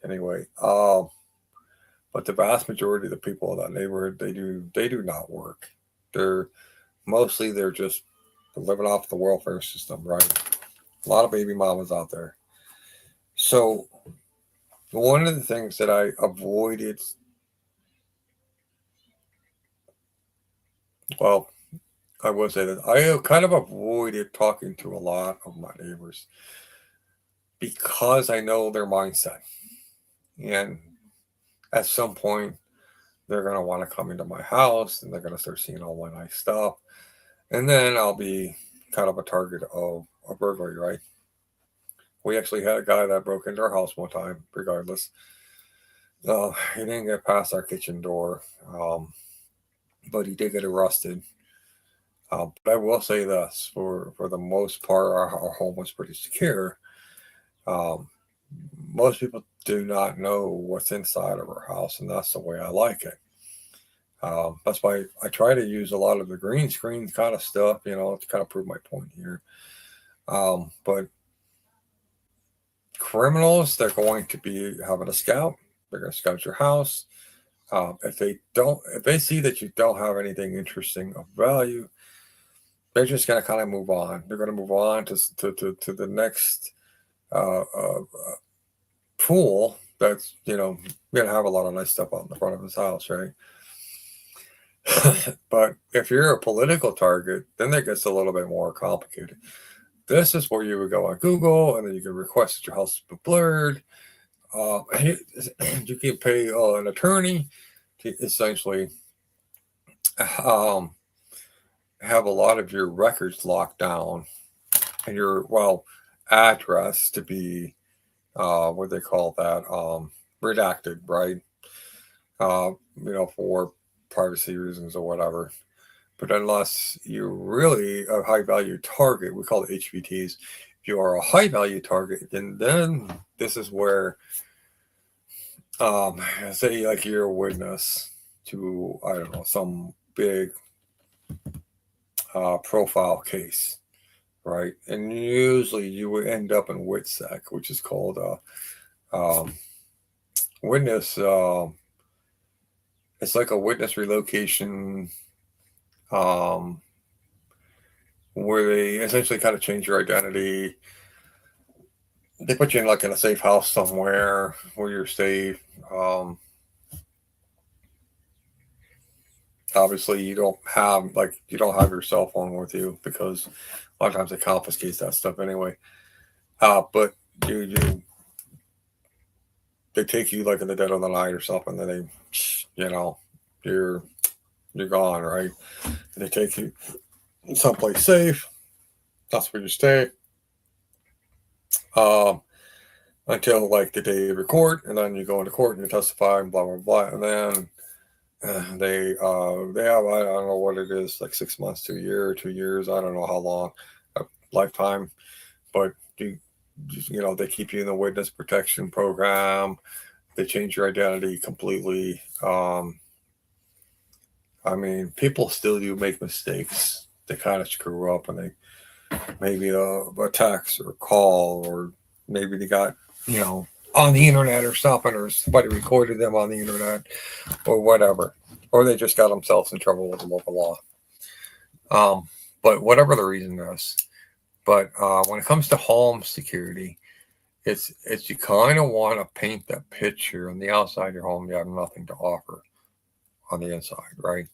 Speaker 1: Anyway, but the vast majority of the people in that neighborhood, they do not work. They're just living off the welfare system, right? A lot of baby mamas out there. So one of the things that I avoided, well, I will say that I kind of avoided talking to a lot of my neighbors because I know their mindset. And at some point, they're going to want to come into my house and they're going to start seeing all my nice stuff. And then I'll be kind of a target of a burglary, right? We actually had a guy that broke into our house one time, regardless. He didn't get past our kitchen door, but he did get arrested. But I will say this: for the most part, our home was pretty secure. Um, Most people do not know what's inside of our house, and that's the way I like it. That's why I try to use a lot of the green screen kind of stuff, to kind of prove my point here. But criminals, they're going to be having a scout. They're going to scout your house. If they see that you don't have anything interesting of value, they're just going to kind of move on. They're going to move on to the next pool that's going to have a lot of nice stuff out in the front of his house, right? But if you're a political target, then that gets a little bit more complicated. This is where you would go on Google, and then you can request that your house be blurred. You can pay an attorney to essentially have a lot of your records locked down and your address to be what they call that redacted, right? For privacy reasons or whatever. But unless you're really a high value target, we call it HVTs. If you are a high value target, then this is where, say like you're a witness to, I don't know, some big profile case, right? And usually you would end up in WITSEC, which is called witness. It's like a witness relocation, where they essentially kind of change your identity. They put you in like in a safe house somewhere where you're safe. Obviously, you don't have your cell phone with you because a lot of times they confiscate that stuff anyway. But they take you like in the dead of the night or something, and then you're gone, right? And they take you someplace safe. That's where you stay. Until like the day you record, and then you go into court and you testify and blah blah blah, and then they have, I don't know what it is, like 6 months to a year, 2 years, I don't know how long, a lifetime, but they keep you in the witness protection program. They change your identity completely. I mean, people still do make mistakes. They kind of screw up, and they maybe a text or a call, or maybe they got on the internet or something, or somebody recorded them on the internet or whatever, or they just got themselves in trouble with the local law. But whatever the reason is, but when it comes to home security, it's you kind of want to paint that picture on the outside of your home. You have nothing to offer on the inside, right?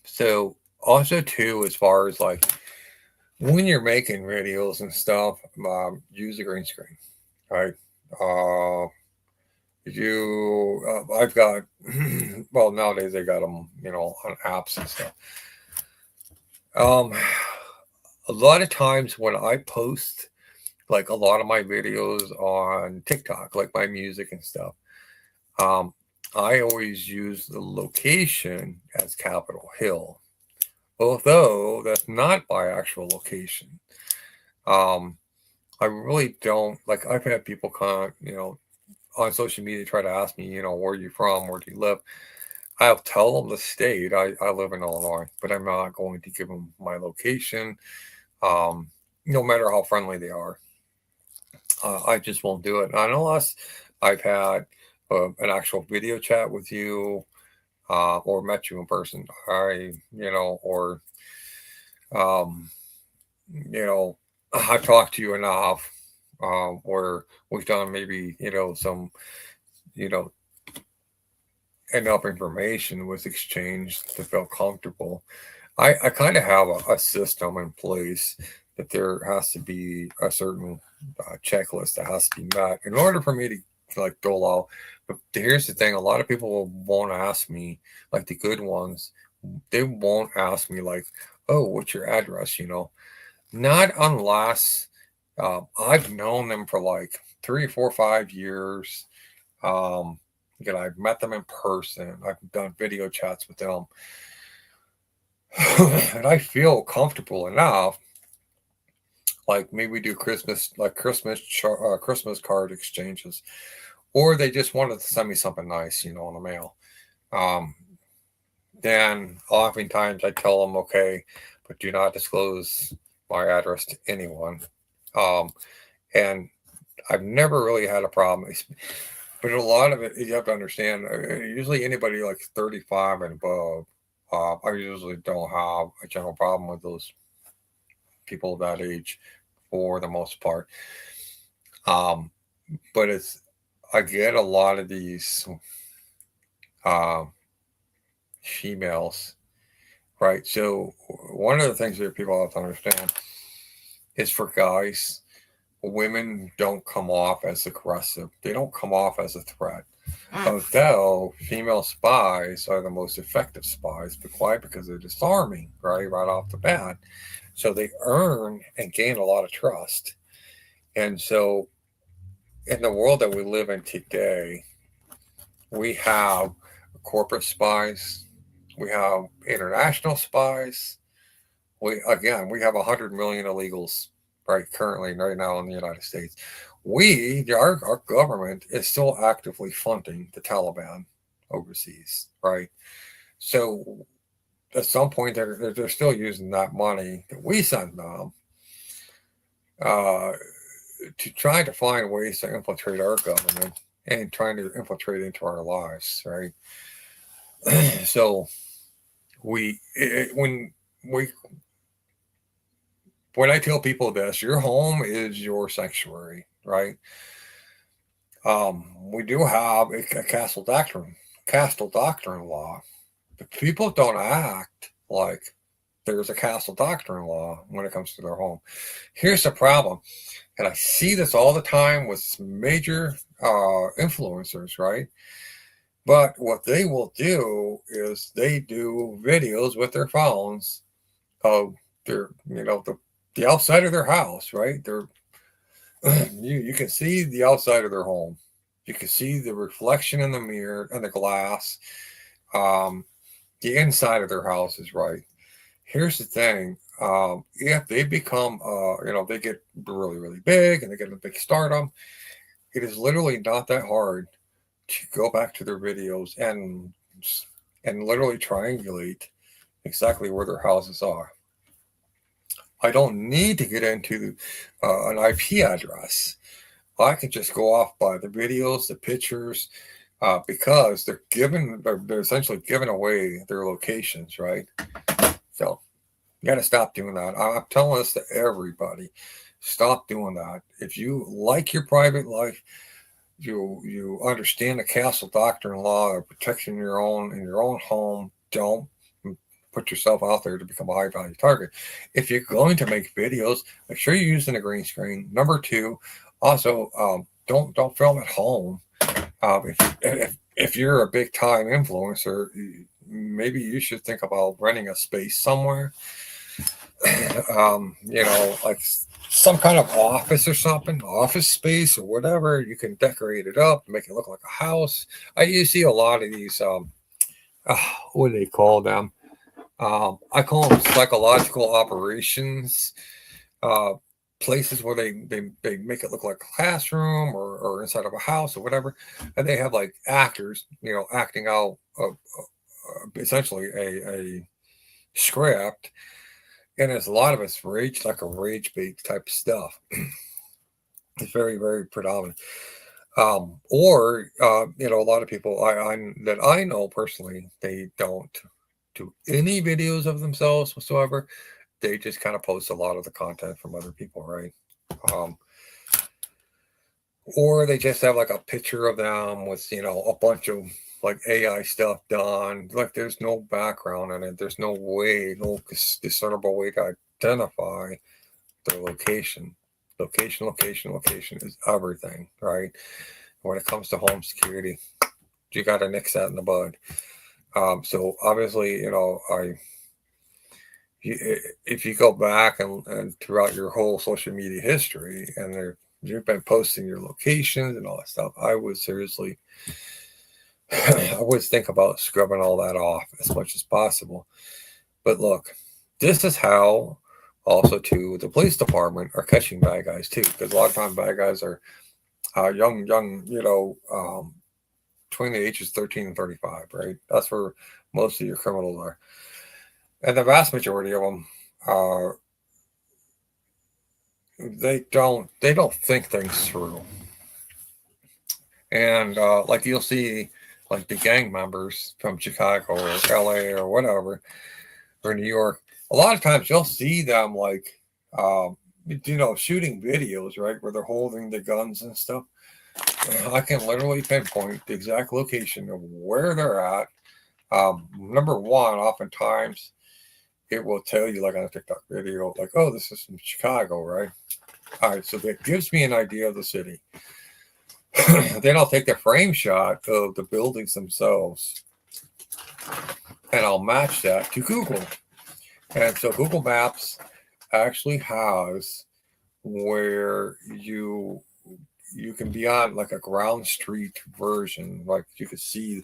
Speaker 1: So also too, as far as like when you're making videos and stuff, use a green screen, right? I've got, well, nowadays they got them, on apps and stuff. A lot of times when I post like a lot of my videos on TikTok, like my music and stuff, I always use the location as Capitol Hill, although that's not my actual location. I really don't like. I've had people on social media try to ask me, where are you from? Where do you live? I'll tell them the state. I live in Illinois, but I'm not going to give them my location, no matter how friendly they are. I just won't do it. Not unless I've had an actual video chat with you, or met you in person. Or, I talked to you enough, where we've done maybe, some, you know, enough information was exchanged to feel comfortable. I kind of have a system in place that there has to be a certain checklist that has to be met in order for me to like dole out. But here's the thing: a lot of people won't ask me, like the good ones, they won't ask me like, "Oh, what's your address?" Not unless I've known them for like 3, 4, 5 years. Again, I've met them in person. I've done video chats with them, and I feel comfortable enough. Like maybe we do Christmas, like Christmas card exchanges, or they just wanted to send me something nice, in the mail. Um, then oftentimes I tell them, okay, but do not disclose my address to anyone. Um, and I've never really had a problem. But a lot of it, you have to understand. Usually, anybody like 35 and above, I usually don't have a general problem with those people that age, for the most part. Um, but I get a lot of these uh, females, right? So one of the things that people have to understand is for guys, women don't come off as aggressive. They don't come off as a threat. Although female spies are the most effective spies, but why? Because they're disarming, right off the bat. So they earn and gain a lot of trust. And so, in the world that we live in today, we have corporate spies, we have international spies. We have 100 million illegals, right, currently right now in the United States. Our government is still actively funding the Taliban overseas, right? So at some point they're still using that money that we send them uh, to try to find ways to infiltrate our government and trying to infiltrate into our lives, right? So when we when I tell people this, your home is your sanctuary, right? We do have a castle doctrine law, but people don't act like there's a castle doctrine law when it comes to their home. Here's the problem, and I see this all the time with major influencers, right? But what they will do is they do videos with their phones of their, the outside of their house, right? You can see the outside of their home. You can see the reflection in the mirror and the glass. Um, the inside of their house is right. Here's the thing: if they become, they get really, really big and they get a big stardom, it is literally not that hard to go back to their videos and literally triangulate exactly where their houses are. I don't need to get into an IP address. I can just go off by the videos, the pictures, because they're essentially giving away their locations, right? So you got to stop doing that. I'm telling this to everybody. Stop doing that. If you like your private life, you understand the castle doctrine law of protecting your own in your own home. Don't put yourself out there to become a high value target. If you're going to make videos, make sure you're using a green screen. Number two, also don't film at home. If you're a big time influencer, maybe you should think about renting a space somewhere. Like some kind of office or something, office space or whatever. You can decorate it up, make it look like a house. You see a lot of these. What do they call them? I call them psychological operations. Places where they make it look like a classroom or inside of a house or whatever, and they have like actors, acting out essentially a script, and there's a lot of it's like a rage bait type stuff. It's very, very predominant. Or a lot of people that I know personally, they don't do any videos of themselves whatsoever. they just kind of post a lot of the content from other people, right? Or they just have like a picture of them with, a bunch of like AI stuff done. Like there's no background in it. There's no discernible way to identify their location. Location is everything, right? When it comes to home security, you got to nix that in the bud. So obviously, if you go back and throughout your whole social media history, and you've been posting your locations and all that stuff, I would seriously, I would think about scrubbing all that off as much as possible. But look, this is how also too the police department are catching bad guys too, because a lot of times bad guys are young, between the ages 13 and 35, right? That's where most of your criminals are. And the vast majority of them are, they don't think things through. And like you'll see like the gang members from Chicago or LA or whatever, or New York, a lot of times you'll see them like shooting videos, right, where they're holding the guns and stuff. I can literally pinpoint the exact location of where they're at. Number one, oftentimes it will tell you, like on a TikTok video, like, oh, this is from Chicago, right? All right, so that gives me an idea of the city. Then I'll take the frame shot of the buildings themselves and I'll match that to Google. And so Google Maps actually has where you can be on like a ground street version. Like you could see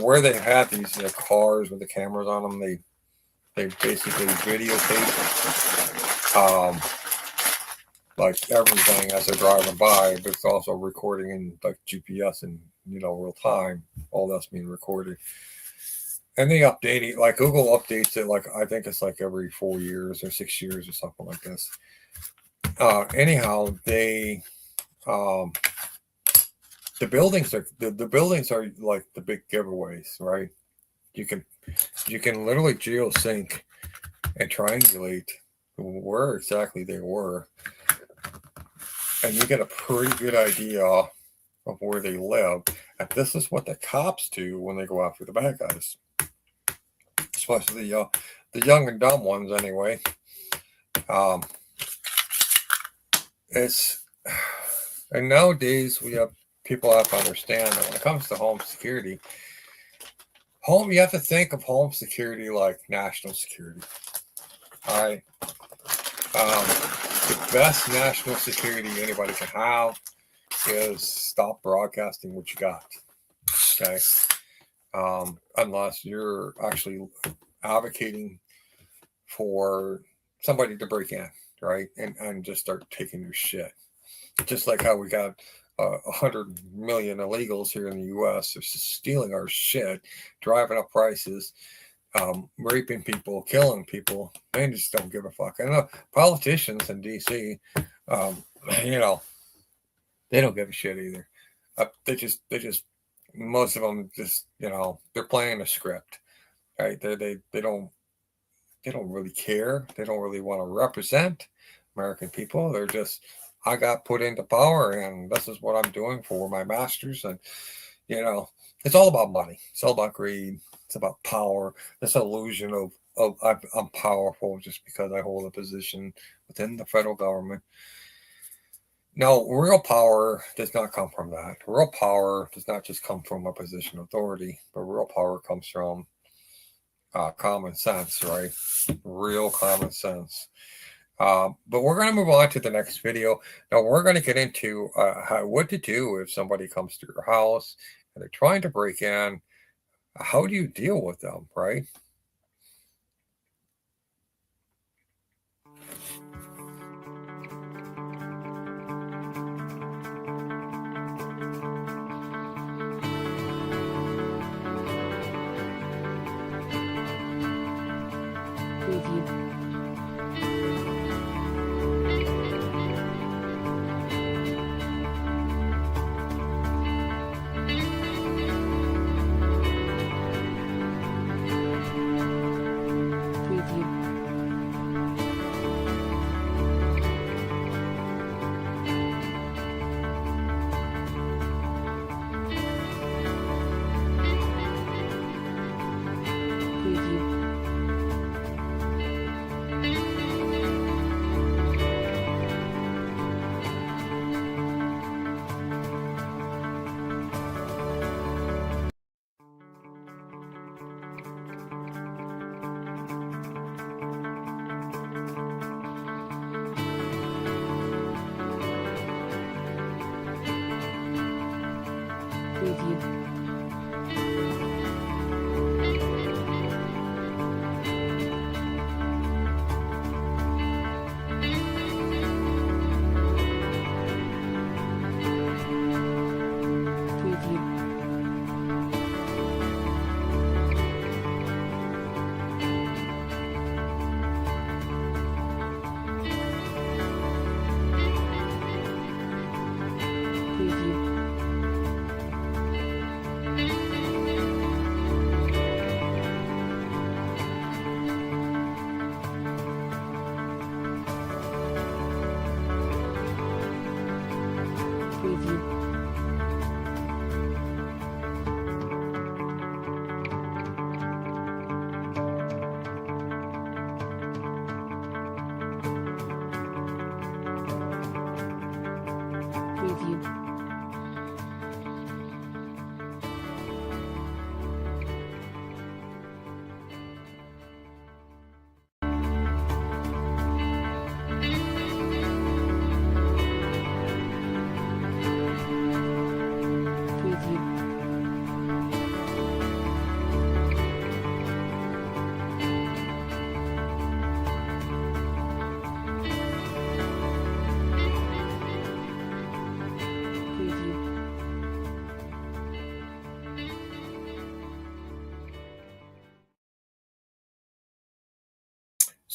Speaker 1: where they have these cars with the cameras on them. They basically videotape like everything as they're driving by, but it's also recording in like GPS and real time. All that's being recorded. And they update it, like Google updates it, like I think it's like every 4 years or 6 years or something like this. Anyhow, the buildings are like the big giveaways, right? You can literally geosync and triangulate where exactly they were, and you get a pretty good idea of where they live. And this is what the cops do when they go after the bad guys. Especially the young and dumb ones, anyway. And nowadays people have to understand that when it comes to home security, you have to think of home security like national security. All right. The best national security anybody can have is stop broadcasting what you got. Okay. Unless you're actually advocating for somebody to break in, right? And just start taking your shit. Just like how we got 100 million illegals here in the U.S. They're stealing our shit, driving up prices, raping people, killing people. They just don't give a fuck. I know politicians in D.C., they don't give a shit either. They just most of them just they're playing a script, right? They don't really care. They don't really want to represent American people. They're just, I got put into power and this is what I'm doing for my masters. And it's all about money. It's all about greed. It's about power. This illusion of I'm powerful just because I hold a position within the federal government. No, real power does not come from that. Real power does not just come from a position of authority, but real power comes from common sense, right? Real common sense. But we're going to move on to the next video. Now we're going to get into what to do if somebody comes to your house and they're trying to break in. How do you deal with them, right?
Speaker 2: Preview.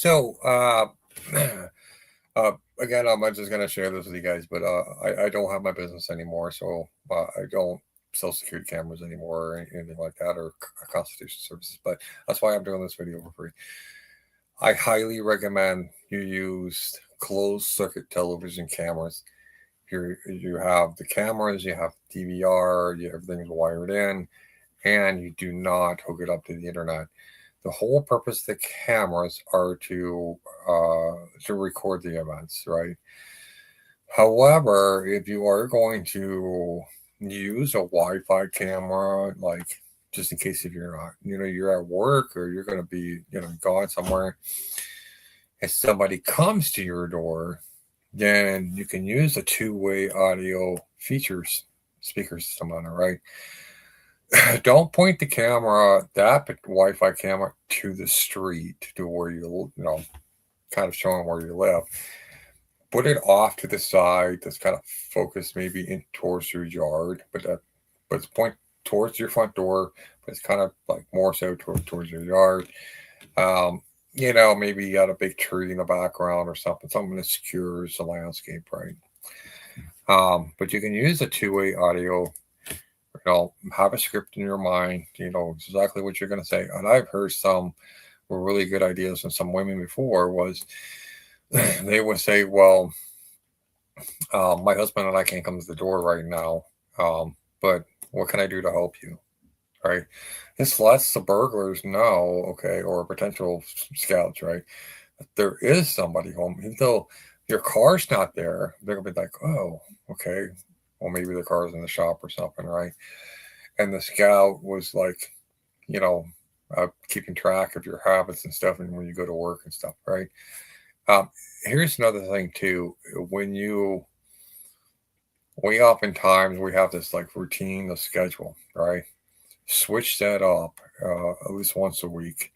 Speaker 1: So, again, I'm just going to share this with you guys, but I don't have my business anymore, so I don't sell security cameras anymore or anything like that, or constitution services. But that's why I'm doing this video for free. I highly recommend you use closed circuit television cameras. You have the cameras, you have DVR, everything's wired in, and you do not hook it up to the internet. The whole purpose of the cameras are to record the events, right? However, if you are going to use a Wi-Fi camera, like just in case if you're not, you're at work or you're going to be, gone somewhere, if somebody comes to your door, then you can use a two-way audio features speaker system on it, right? Don't point the camera, that Wi-Fi camera, to the street, to where kind of showing where you live. Put it off to the side. That's kind of focused maybe in towards your yard, but it's point towards your front door. But it's kind of like more so towards your yard. Maybe you got a big tree in the background or something that obscures the landscape, right? But you can use a two-way audio. Have a script in your mind. You know exactly what you're going to say. And I've heard some were really good ideas from some women before. Was they would say, "Well, my husband and I can't come to the door right now, but what can I do to help you?" Right? This lets the burglars know, okay, or potential scouts, right? That there is somebody home, even though your car's not there. They're gonna be like, "Oh, okay, well maybe the car's in the shop or something," right? And the scout was like, you know, keeping track of your habits and stuff, and when you go to work and stuff, right? Um, Here's another thing too. We oftentimes we have this like routine, the schedule, right? Switch that up at least once a week.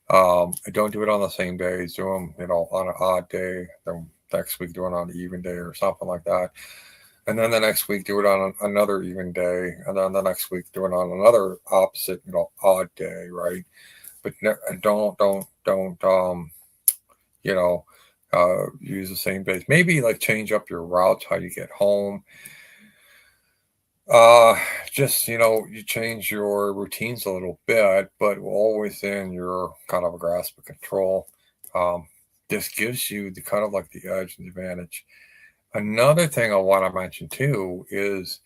Speaker 1: I don't do it on the same days. Do them, on an odd day. Then next week do it on an even day or something like that. And then the next week do it on another even day, and then the next week do it on another opposite, odd day, right? But don't you know use the same days. Maybe like change up your routes, how you get home. Uh, just you change your routines a little bit, but all within your kind of a grasp of control. Um, this gives you the kind of like the edge and advantage. Another thing I want to mention too is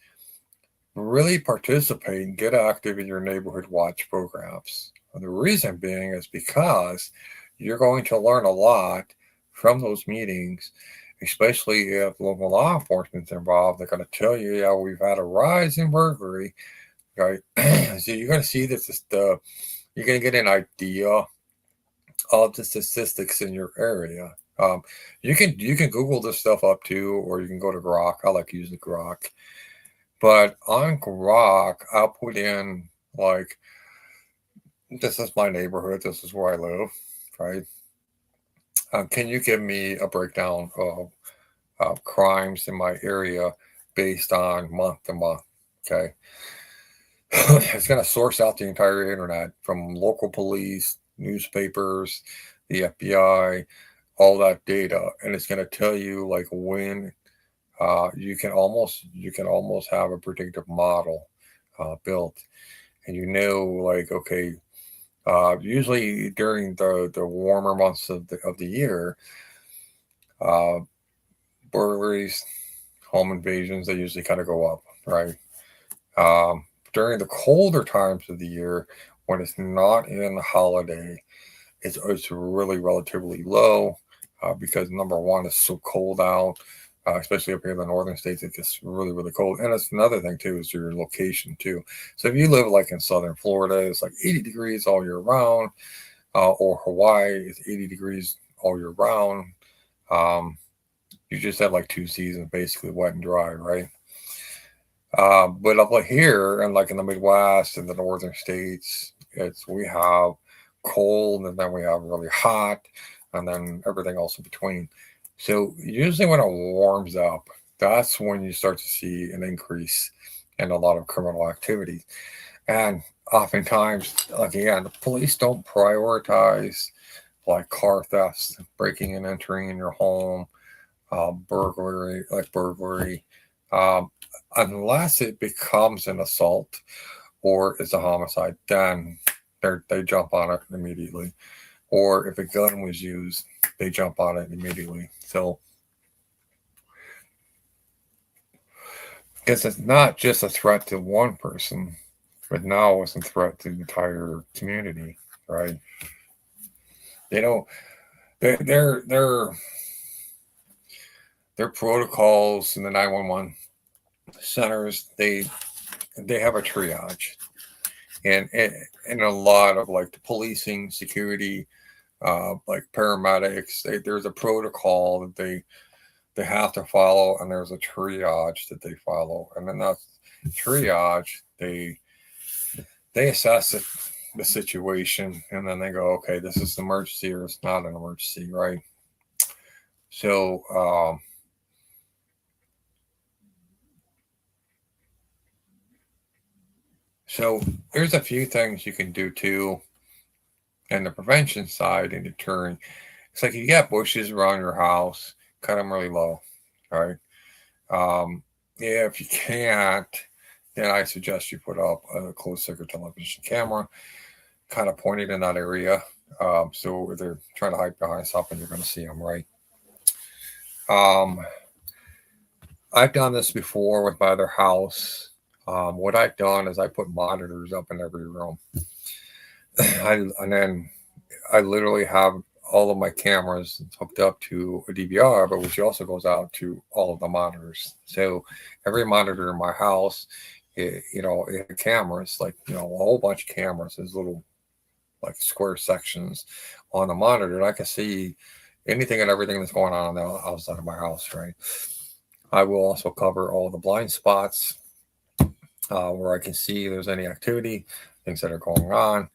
Speaker 1: really participate and get active in your neighborhood watch programs. And the reason being is because you're going to learn a lot from those meetings, especially if local law enforcement's involved. They're going to tell you, yeah, we've had a rise in burglary, right? So you're going to see you're going to get an idea of the statistics in your area. You can Google this stuff up too, or you can go to Grok. I like using Grok. But on Grok, I'll put in like, this is my neighborhood, this is where I live, right? Can you give me a breakdown of crimes in my area based on month to month? Okay. It's going to source out the entire internet from local police, newspapers, the FBI, all that data, and it's going to tell you like when you can almost have a predictive model built, and like, okay, usually during the warmer months of the year, uh, burglaries, home invasions, they usually kind of go up, right? During the colder times of the year, when it's not in the holiday, it's really relatively low because number one, it's so cold out. Especially up here in the northern states, it gets really, really cold. And it's another thing too is your location too. So if you live like in southern Florida, it's like 80 degrees all year round, or Hawaii is 80 degrees all year round. Um, you just have like two seasons, basically wet and dry, right? But up like here and like in the Midwest and the northern states, we have cold and then we have really hot and then everything else in between. So usually when it warms up, that's when you start to see an increase in a lot of criminal activity. And oftentimes, like again, the police don't prioritize like car thefts, breaking and entering in your home, burglary, um, unless it becomes an assault or is a homicide, then they jump on it immediately. Or if a gun was used, they jump on it immediately. So it's not just a threat to one person, but now it's a threat to the entire community, right? They don't. Their protocols in the 911 centers, they have a triage, and a lot of like the policing, security, like paramedics. There's a protocol that they have to follow, and there's a triage that they follow, and then that triage they assess the situation, and then they go, okay, this is an emergency or it's not an emergency, right? So so there's a few things you can do too, and the prevention side and deterring. It's like you got bushes around your house, cut them really low, right? Yeah, if you can't, then I suggest you put up a closed circuit television camera, kind of pointed in that area. So if they're trying to hide behind something, you're going to see them, right? Um, I've done this before with my other house. What I've done is I put monitors up in every room. And then I literally have all of my cameras hooked up to a DVR, but which also goes out to all of the monitors. So every monitor in my house, it had cameras, like, a whole bunch of cameras, there's little like square sections on the monitor. And I can see anything and everything that's going on the outside of my house, right? I will also cover all the blind spots where I can see if there's any activity, things that are going on.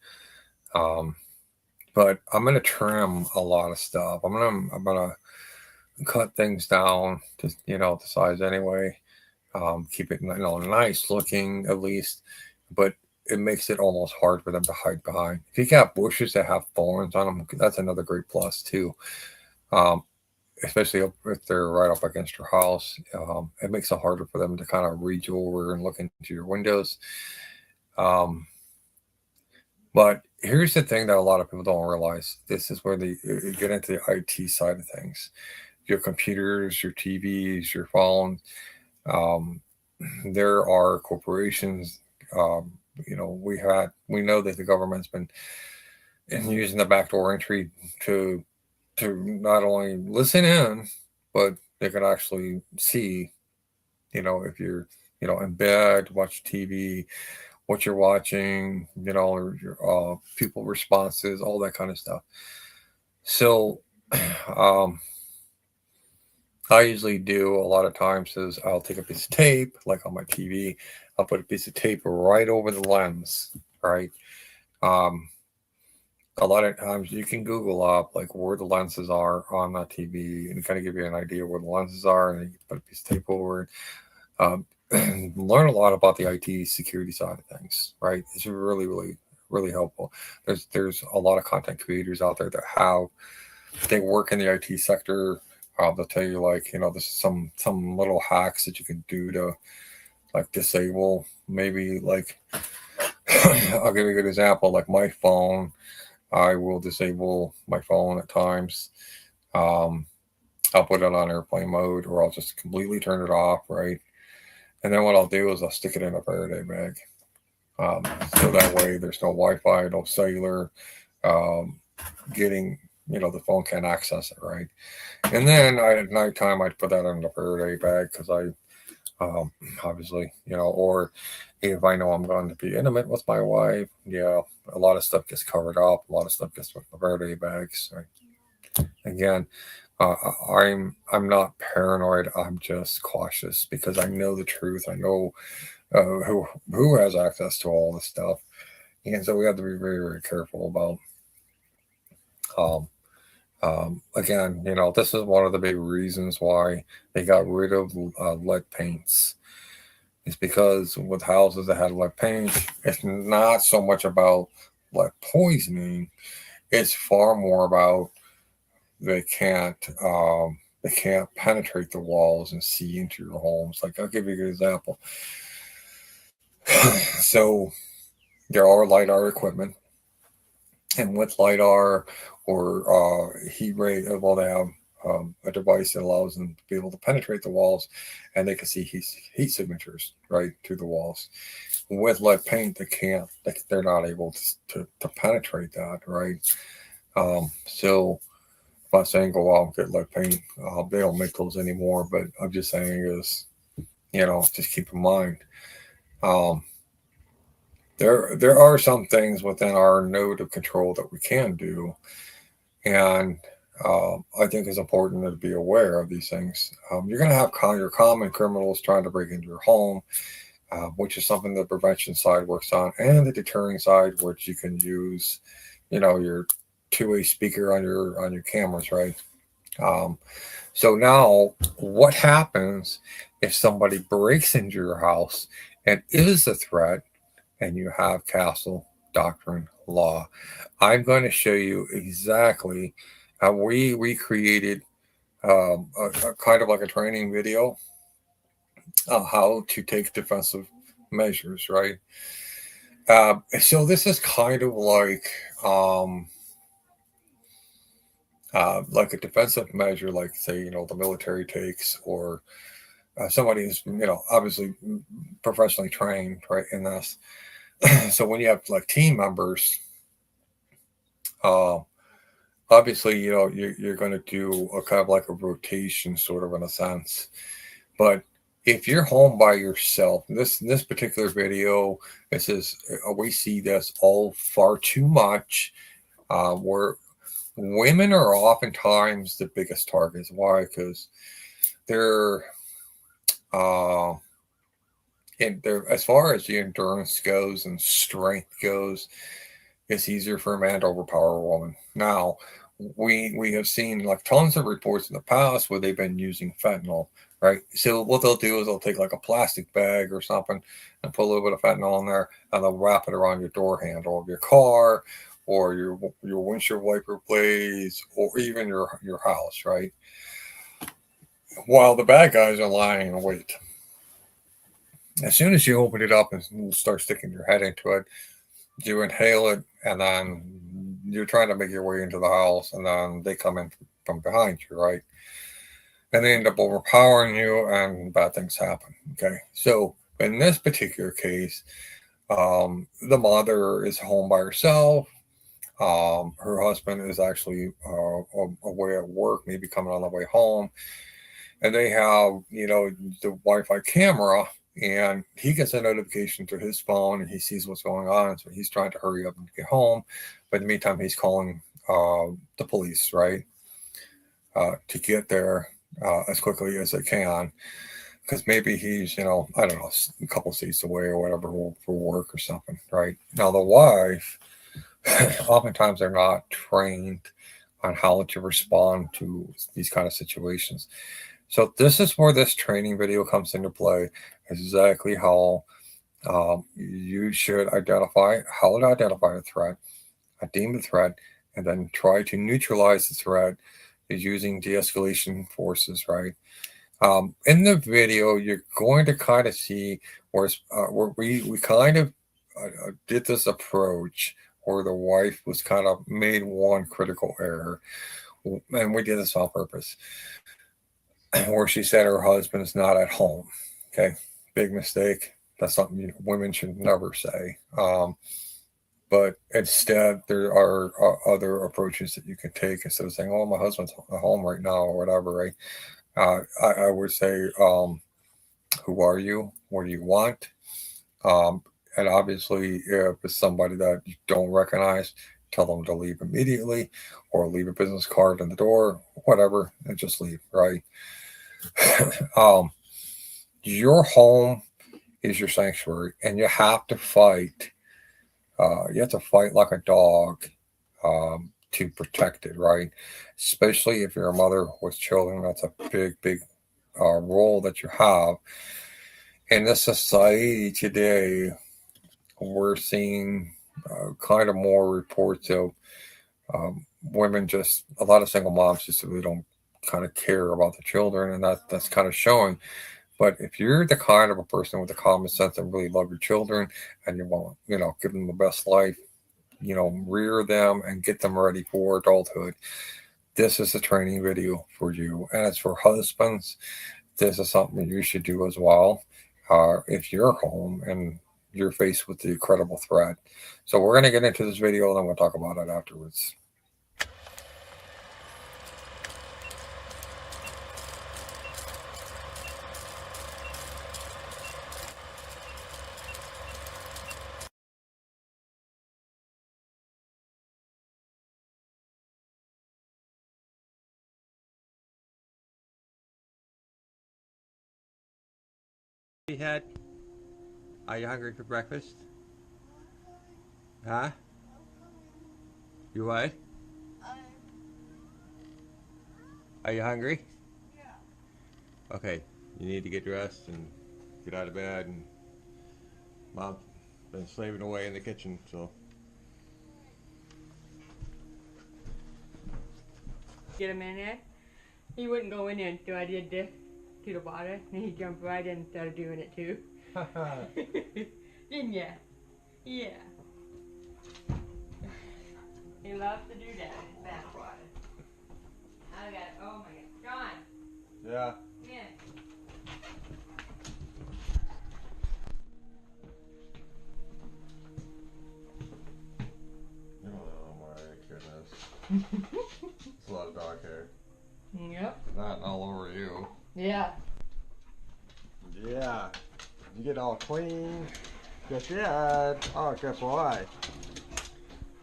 Speaker 1: But I'm gonna trim a lot of stuff. I'm gonna cut things down to the size anyway. Keep it nice looking at least, but it makes it almost hard for them to hide behind. If you got bushes that have thorns on them, that's another great plus too. Um, Especially if they're right up against your house, it makes it harder for them to kind of reach over and look into your windows. Um, But here's the thing that a lot of people don't realize. This is where they get into the IT side of things. Your computers, your TVs, your phones. Um, there are corporations. We know that the government's been using the backdoor entry to not only listen in, but they can actually see. If you're in bed, watch TV, what you're watching, or your people responses, all that kind of stuff. So, um, I usually do a lot of times is I'll take a piece of tape, like on my TV, I'll put a piece of tape right over the lens, right? Um, a lot of times you can Google up like where the lenses are on that TV and kind of give you an idea where the lenses are, and you put a piece of tape over it. And learn a lot about the IT security side of things, right? It's really, really, really helpful. There's a lot of content creators out there that they work in the IT sector. They'll tell you like, this is some little hacks that you can do to like disable maybe like I'll give you a good example. Like my phone, I will disable my phone at times. Um, I'll put it on airplane mode, or I'll just completely turn it off, right? And then what I'll do is I'll stick it in a Faraday bag. So that way there's no Wi-Fi, no cellular um, getting, the phone can't access it, right? And then at nighttime, I'd put that in the Faraday bag because obviously, or if I know I'm going to be intimate with my wife, yeah, a lot of stuff gets covered up, a lot of stuff gets with the Faraday bags, right? Again, I'm not paranoid. I'm just cautious because I know the truth. I know who has access to all this stuff, and so we have to be very, very careful about. Um, Again, this is one of the big reasons why they got rid of lead paints. It's because with houses that had lead paint, it's not so much about lead poisoning. It's far more about they can't penetrate the walls and see into your homes. Like, I'll give you an example. So there are LiDAR equipment, and with LiDAR or heat rate, well, they have a device that allows them to be able to penetrate the walls, and they can see heat signatures right through the walls. With lead paint, they can't. They're not able to penetrate that, right? So I'm not saying go out and get lead paint. They don't make those anymore, but I'm just saying is, just keep in mind. Um, there are some things within our node of control that we can do, and I think it's important to be aware of these things. You're going to have your common criminals trying to break into your home, which is something the prevention side works on, and the deterring side, which you can use, your two-way speaker on your cameras, right? So now, what happens if somebody breaks into your house and is a threat, and you have castle doctrine law? I'm going to show you exactly how we recreated a kind of like a training video on how to take defensive measures, right? So this is kind of like a defensive measure, like say, the military takes, or somebody who's, obviously professionally trained, right, in this. So when you have like team members, obviously, you're going to do a kind of like a rotation, sort of in a sense. But if you're home by yourself, in this particular video, this is we see this all far too much, where women are oftentimes the biggest targets. Why? Because they're and they're, as far as the endurance goes and strength goes, it's easier for a man to overpower a woman. Now, we have seen like tons of reports in the past where they've been using fentanyl, right? So what they'll do is they'll take like a plastic bag or something and put a little bit of fentanyl in there, and they'll wrap it around your door handle of your car, or your windshield wiper blades, or even your house, right? While the bad guys are lying in wait. As soon as you open it up and start sticking your head into it, you inhale it, and then you're trying to make your way into the house, and then they come in from behind you, right? And they end up overpowering you, and bad things happen. Okay, so in this particular case, the mother is home by herself. Her husband is actually away at work, maybe coming on the way home, and they have, the Wi-Fi camera, and he gets a notification to his phone, and he sees what's going on, so he's trying to hurry up and get home. But in the meantime, he's calling the police, right, to get there as quickly as they can, because maybe he's, I don't know, a couple seats away or whatever for work or something, right? Now, the wife, oftentimes they're not trained on how to respond to these kind of situations. So this is where this training video comes into play. Exactly how you should identify a threat, deem the threat, and then try to neutralize the threat is using de-escalation forces, right? In the video, you're going to kind of see where we kind of did this approach where the wife was kind of made one critical error, and we did this on purpose, where she said her husband is not at home. Okay, big mistake. That's something women should never say. But instead, there are other approaches that you can take instead of saying, "Oh, my husband's at home right now," or whatever. Right? I would say, "Who are you? What do you want?" And obviously, if it's somebody that you don't recognize, tell them to leave immediately, or leave a business card in the door, whatever, and just leave. Right? Your home is your sanctuary, and you have to fight. You have to fight like a dog to protect it, right? Especially if you're a mother with children. That's a big role that you have. In this society today, we're seeing kind of more reports of Women just, a lot of single moms just really don't kind of care about the children, and that's kind of showing. But if you're the kind of a person with the common sense and really love your children and you want, give them the best life, rear them and get them ready for adulthood, this is a training video for you. And it's for husbands. This is something you should do as well if you're home and you're faced with the credible threat. So we're going to get into this video and then we'll talk about it afterwards.
Speaker 3: Head, are you hungry for breakfast? Huh? You what? Are you hungry? Yeah. Okay, you need to get dressed and get out of bed, and Mom's been slaving away in the kitchen, so.
Speaker 4: Get him in there. He wouldn't go in there until I did this to the water, and he jumped right in and started doing it too. Didn't ya? Yeah. He loves to do that in bathwater. I got, oh my God. John,
Speaker 3: Yeah.
Speaker 4: come in.
Speaker 3: Oh my goodness. It's a lot of dog hair.
Speaker 4: Yep.
Speaker 3: Not all over you.
Speaker 4: Yeah.
Speaker 3: Yeah. You get all clean. Good dad. Oh, good boy.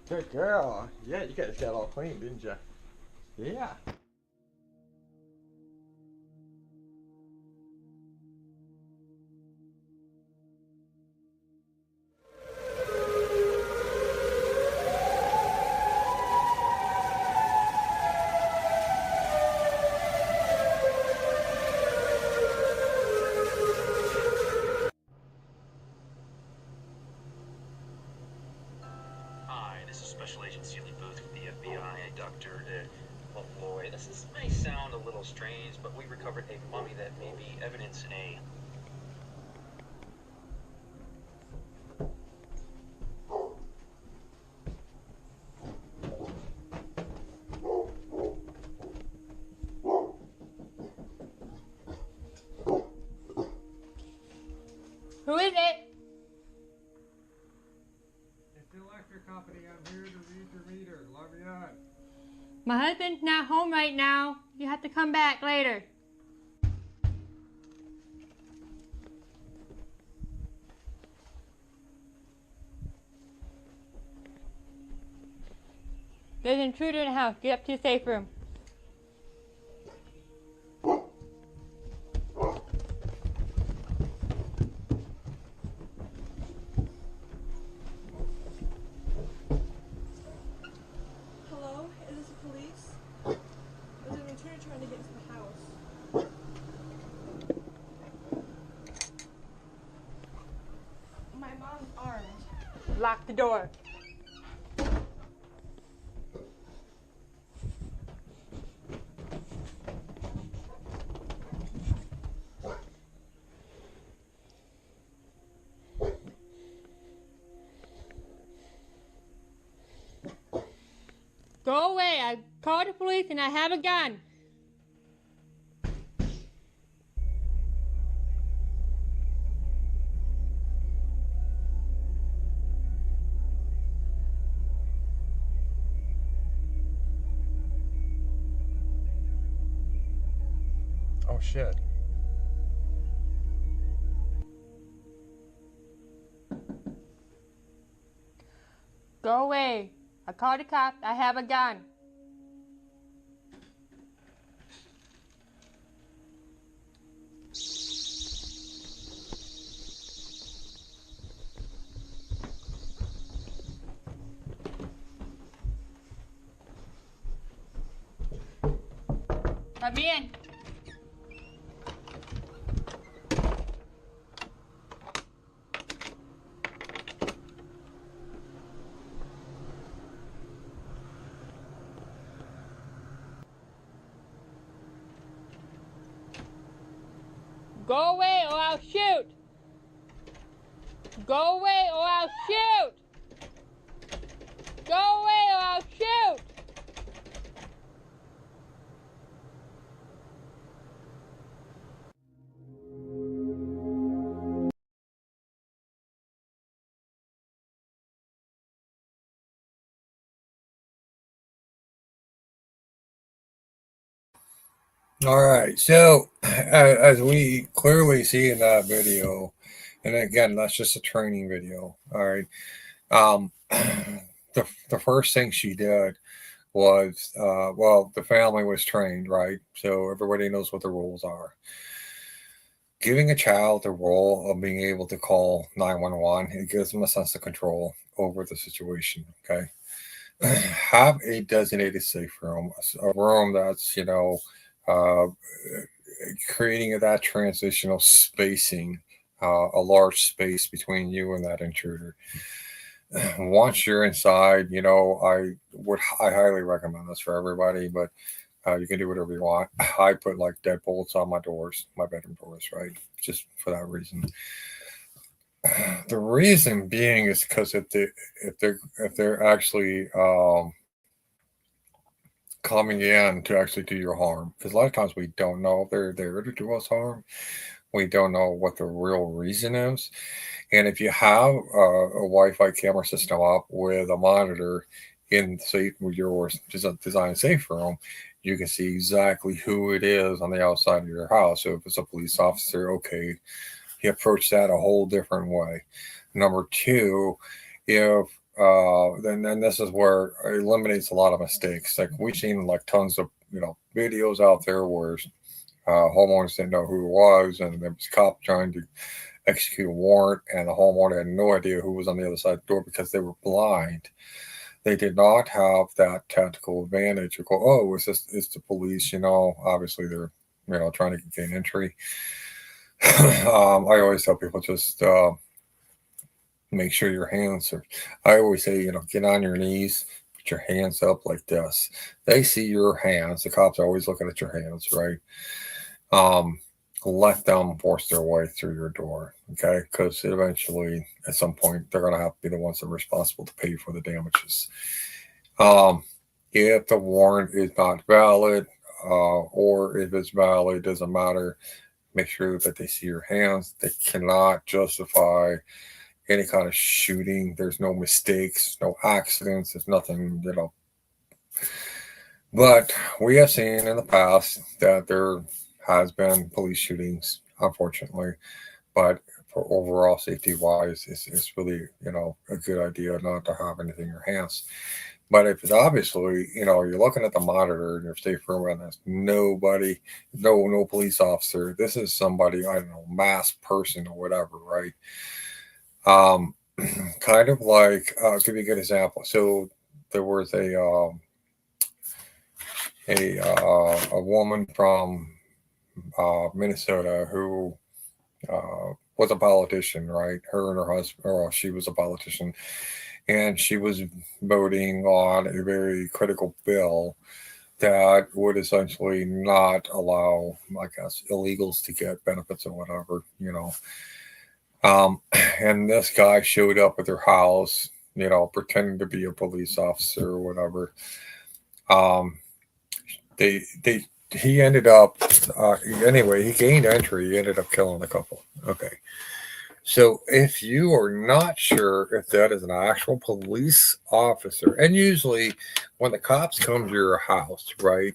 Speaker 3: Good girl. Yeah, you guys got all clean, didn't you? Yeah.
Speaker 5: Hi, this is Special Agent Seeley Booth with the FBI, Dr. Malloy. This may sound a little strange, but we recovered a mummy that may be evidence in a...
Speaker 4: Who is it?
Speaker 3: It's the electric company. I'm here to read your meter. Love you on.
Speaker 4: My husband's not home right now. You have to come back later. There's an intruder in the house. Get up to your safe room.
Speaker 6: Hello? Is this the police? There's an intruder trying to get into the house. My mom's armed.
Speaker 4: Lock the door. Go away. I called the police and I have a gun.
Speaker 3: Oh shit.
Speaker 4: Go away. I called the cops. I have a gun. Let me in. Go away or I'll shoot! Go away or I'll shoot! Go away or I'll shoot!
Speaker 1: All right. So, as we clearly see in that video, and again, that's just a training video. All right. Um, the first thing she did was, well, the family was trained, right? So everybody knows what the rules are. Giving a child the role of being able to call 911, it gives them a sense of control over the situation. Okay. Have a designated safe room, a room that's, uh, creating that transitional spacing, a large space between you and that intruder. Once you're inside, I highly recommend this for everybody, but you can do whatever you want. I put like deadbolts on my doors, my bedroom doors, right? Just for that reason. The reason being is because if they're actually coming in to actually do your harm, because a lot of times we don't know if they're there to do us harm. We don't know what the real reason is. And if you have a Wi-Fi camera system up with a monitor in safe with your design safe room, you can see exactly who it is on the outside of your house. So if it's a police officer, okay, you approach that a whole different way. Number two, if then this is where it eliminates a lot of mistakes. Like we've seen like tons of videos out there where homeowners didn't know who it was, and there was a cop trying to execute a warrant, and the homeowner had no idea who was on the other side of the door because they were blind. They did not have that tactical advantage. You go, oh, it's the police. Obviously they're trying to gain entry. I always tell people just make sure your hands are. I always say get on your knees. Put your hands up like this. They see your hands. The cops are always looking at your hands, right? Let them force their way through your door, okay? Because eventually, at some point, they're going to have to be the ones that are responsible to pay for the damages. If the warrant is not valid, or if it's valid, doesn't matter. Make sure that they see your hands. They cannot justify any kind of shooting. There's no mistakes, no accidents. There's nothing, But we have seen in the past that there has been police shootings, unfortunately. But for overall safety wise, it's really, a good idea not to have anything in your hands. But if it's obviously, you're looking at the monitor in your safe room and there's nobody, no police officer, this is somebody, I don't know, masked person or whatever, right? Kind of like, I'll give you a good example. So there was a woman from Minnesota who was a politician, right? Her and her husband, or she was a politician, and she was voting on a very critical bill that would essentially not allow, I guess, illegals to get benefits or whatever, And this guy showed up at their house, pretending to be a police officer or whatever. He ended up, anyway, he gained entry. He ended up killing the couple. Okay. So if you are not sure if that is an actual police officer, and usually when the cops come to your house, right?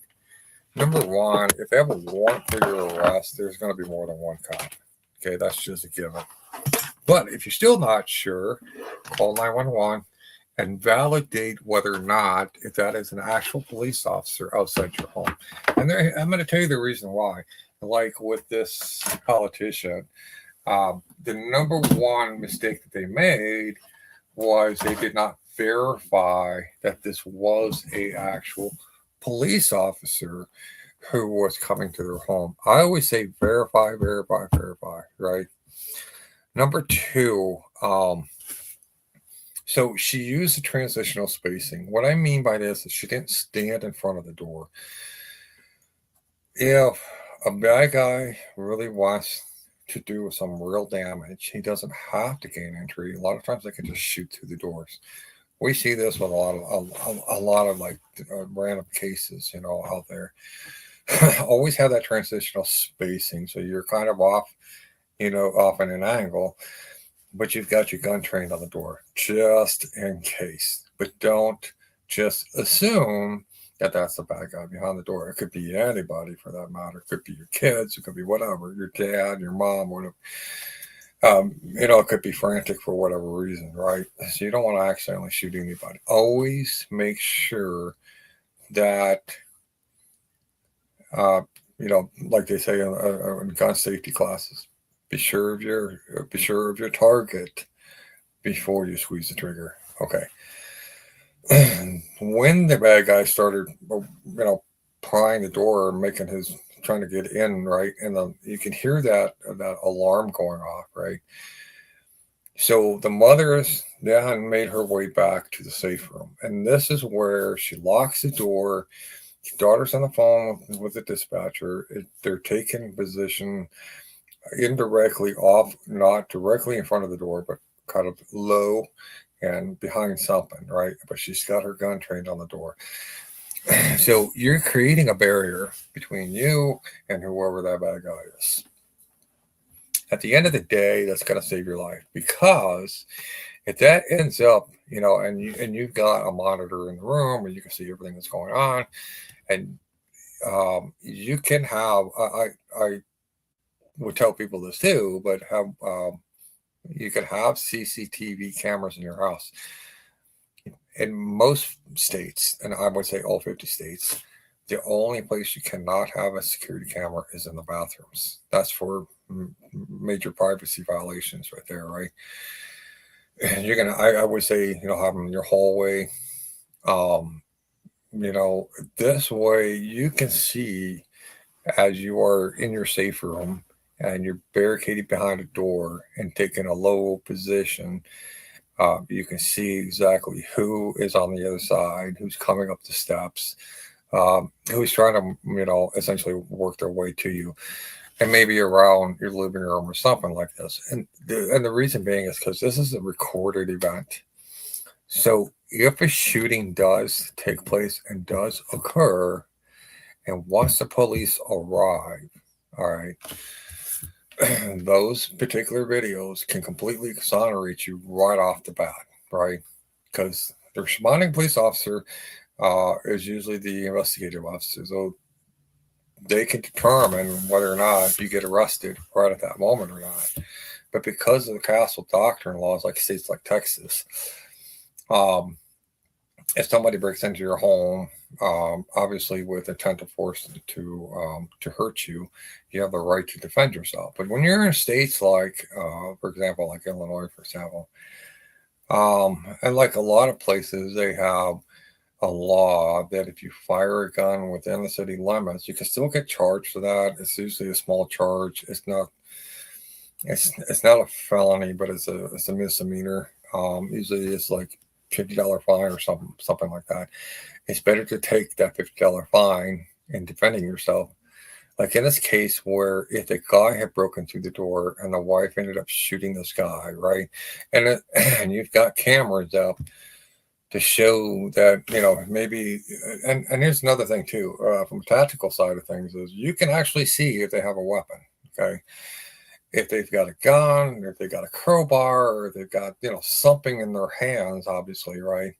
Speaker 1: Number one, if they have a warrant for your arrest, there's going to be more than one cop. Okay. That's just a given. But if you're still not sure, call 911 and validate whether or not if that is an actual police officer outside your home. And I'm going to tell you the reason why. Like with this politician, the number one mistake that they made was they did not verify that this was a actual police officer who was coming to their home. I always say verify, right? Number two, so she used the transitional spacing. What I mean by this is she didn't stand in front of the door. If a bad guy really wants to do some real damage, he doesn't have to gain entry. A lot of times they can just shoot through the doors. We see this with a lot of like random cases, out there. Always have that transitional spacing, so you're kind of off, off in an angle, but you've got your gun trained on the door just in case. But don't just assume that that's the bad guy behind the door. It could be anybody for that matter. It could be your kids. It could be whatever, your dad, your mom, whatever. It could be frantic for whatever reason, right? So you don't want to accidentally shoot anybody. Always make sure that, like they say in gun safety classes, be sure of your target before you squeeze the trigger. Okay. When the bad guy started, prying the door, trying to get in, right, and you can hear that alarm going off, right. So the mother then made her way back to the safe room, and this is where she locks the door. The daughter's on the phone with the dispatcher. They're taking position indirectly off, not directly in front of the door, but kind of low and behind something, right? But she's got her gun trained on the door. So you're creating a barrier between you and whoever that bad guy is. At the end of the day, that's going to save your life, because if that ends up, and you've got a monitor in the room where you can see everything that's going on, and you can have, I would tell people this too, but you can have CCTV cameras in your house. In most states, and I would say all 50 states, the only place you cannot have a security camera is in the bathrooms. That's for major privacy violations right there, right? And I would say, have them in your hallway. This way you can see as you are in your safe room and you're barricaded behind a door and taking a low position. You can see exactly who is on the other side, who's coming up the steps, who's trying to, essentially work their way to you, and maybe around your living room or something like this. And the reason being is because this is a recorded event. So if a shooting does take place and does occur, and once the police arrive, all right, those particular videos can completely exonerate you right off the bat, right? Because the responding police officer is usually the investigative officer. So they can determine whether or not you get arrested right at that moment or not. But because of the castle doctrine laws, like states like Texas, if somebody breaks into your home, obviously with intent to force to hurt you, you have the right to defend yourself. But when you're in states like, for example, like Illinois, for example, and like a lot of places, they have a law that if you fire a gun within the city limits, you can still get charged for that. It's usually a small charge. It's not a felony, but it's a misdemeanor. Usually it's like $50 fine or something like that. It's better to take that $50 fine in defending yourself. Like in this case, where if the guy had broken through the door and the wife ended up shooting this guy, right? And you've got cameras up to show that, maybe, and here's another thing too, from a tactical side of things, is you can actually see if they have a weapon, okay? If they've got a gun, or if they've got a crowbar, or they've got, something in their hands, obviously, right?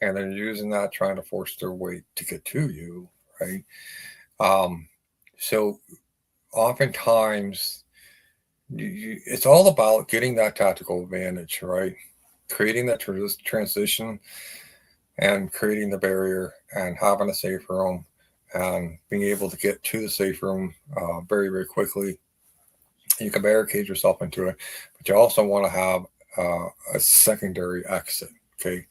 Speaker 1: And they're using that, trying to force their way to get to you, right? So oftentimes, it's all about getting that tactical advantage, right? Creating that transition and creating the barrier and having a safe room and being able to get to the safe room very, very quickly. You can barricade yourself into it, but you also want to have a secondary exit. Okay.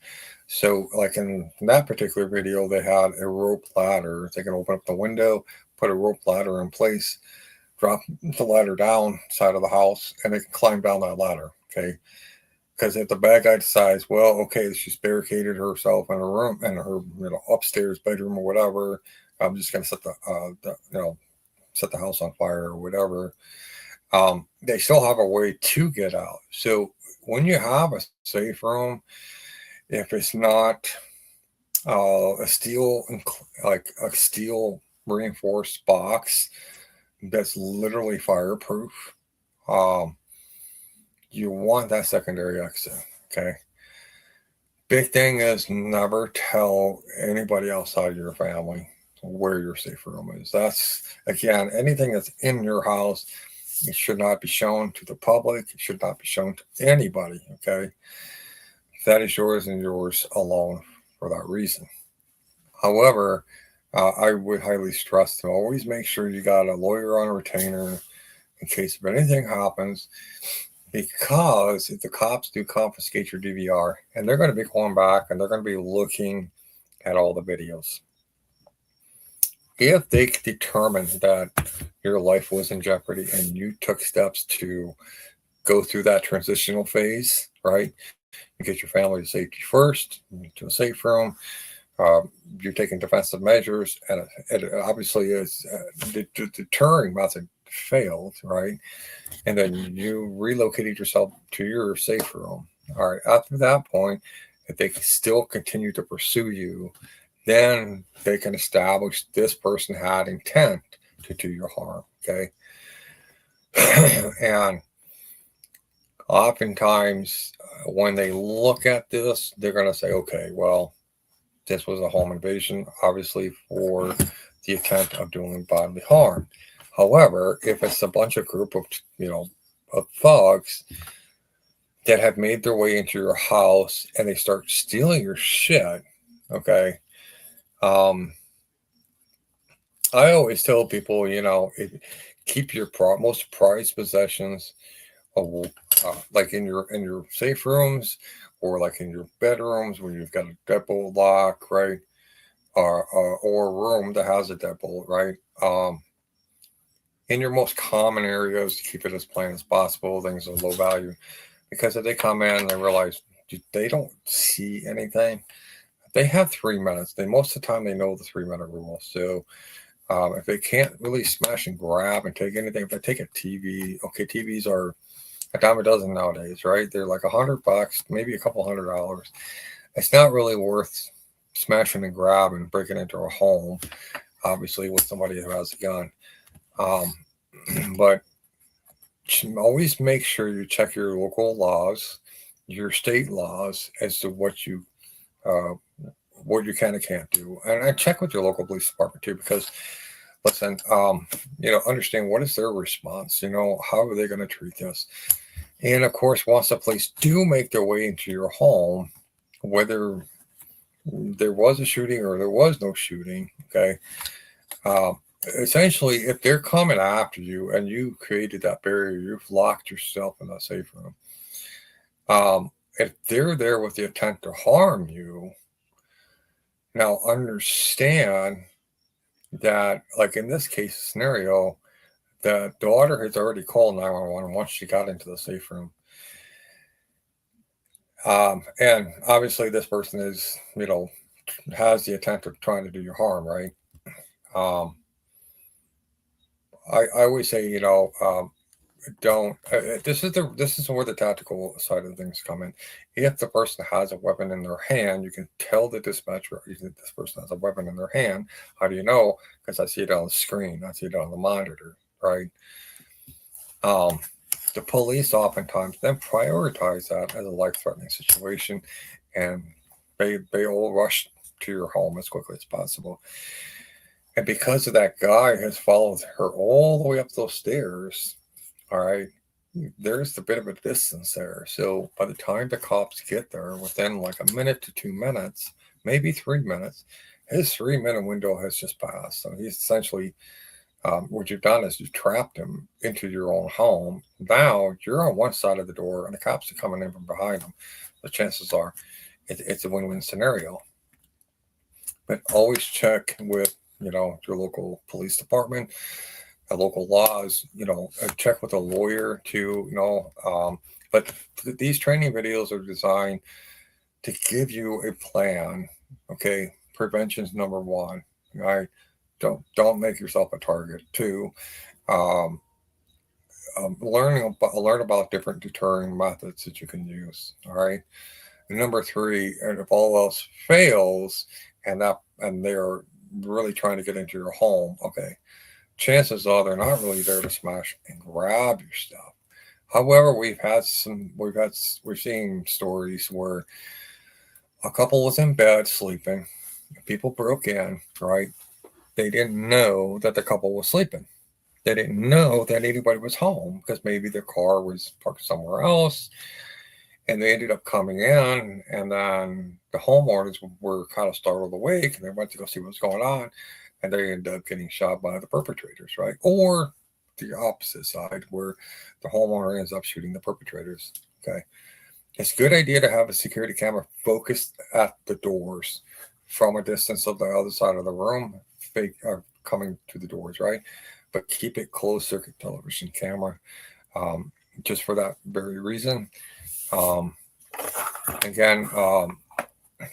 Speaker 1: So like in that particular video, they had a rope ladder. They can open up the window, put a rope ladder in place, drop the ladder down side of the house, and they can climb down that ladder. Okay. Because if the bad guy decides, well, okay, she's barricaded herself in her room, in her upstairs bedroom or whatever, I'm just going to set the house on fire or whatever. they still have a way to get out. So when you have a safe room, if it's not a steel, like a steel reinforced box that's literally fireproof, um, you want that secondary exit. Okay. Big thing is never tell anybody outside your family where your safe room is. That's, again, anything that's in your house, it should not be shown to the public. It should not be shown to anybody. Okay. That is yours and yours alone for that reason. However, I would highly stress to always make sure you got a lawyer on a retainer in case if anything happens, because if the cops do confiscate your DVR, and they're going to be going back and they're going to be looking at all the videos. If they determine that your life was in jeopardy and you took steps to go through that transitional phase, right? You get your family to safety first, to a safe room. You're taking defensive measures, and it obviously is the deterring method failed, right? And then you relocated yourself to your safe room. All right. After that point, if they still continue to pursue you, then they can establish this person had intent to do you harm. Okay. And oftentimes, when they look at this, they're going to say, okay, well, this was a home invasion, obviously for the intent of doing bodily harm. However, if it's a bunch of group of, of thugs that have made their way into your house and they start stealing your shit, okay, I always tell people, keep your most prized possessions, like in your safe rooms, or like in your bedrooms when you've got a deadbolt lock, right, or a room that has a deadbolt, right. In your most common areas, to keep it as plain as possible, things of low value, because if they come in and they realize they don't see anything, they have 3 minutes. Most of the time they know the 3-minute rule. So if they can't really smash and grab and take anything, if they take a TV, okay, TVs are a dime a dozen nowadays, right? They're like $100, maybe a couple $100. It's not really worth smashing and grabbing, breaking into a home, obviously with somebody who has a gun. But always make sure you check your local laws, your state laws, as to what you can and can't do, and check with your local police department too, because listen, understand what is their response. How are they going to treat this? And of course, once the police do make their way into your home, whether there was a shooting or there was no shooting, okay, essentially, if they're coming after you and you created that barrier, you've locked yourself in that safe room. If they're there with the intent to harm you, now understand that, like in this case scenario, the daughter has already called 911 once she got into the safe room. And obviously this person is, has the intent of trying to do you harm, right? I always say, don't. This is where the tactical side of things come in. If the person has a weapon in their hand, you can tell the dispatcher this person has a weapon in their hand. How do you know? Because I see it on the screen. I see it on the monitor, right? The police oftentimes then prioritize that as a life-threatening situation, and they all rush to your home as quickly as possible. And because of that guy has followed her all the way up those stairs, all right, there's a bit of a distance there. So by the time the cops get there, within like a minute to 2 minutes, maybe 3 minutes, his 3-minute window has just passed. So he's essentially, what you've done is you've trapped him into your own home. Now you're on one side of the door and the cops are coming in from behind him. The chances are it's a win-win scenario. But always check with, your local police department, local laws, check with a lawyer too, but these training videos are designed to give you a plan. Okay. Prevention's number one, right? Don't make yourself a target. Two, learn about different deterring methods that you can use. All right. And number three, and if all else fails, and they're really trying to get into your home, okay, chances are they're not really there to smash and grab your stuff. However, we've seen stories where a couple was in bed sleeping, people broke in, right? They didn't know that the couple was sleeping. They didn't know that anybody was home because maybe their car was parked somewhere else, and they ended up coming in, and then the homeowners were kind of startled awake, and they went to go see what's going on, and they ended up getting shot by the perpetrators, right? Or the opposite side, where the homeowner ends up shooting the perpetrators. Okay, it's a good idea to have a security camera focused at the doors from a distance of the other side of the room, coming to the doors, right? But keep it closed circuit television camera, just for that very reason. Again,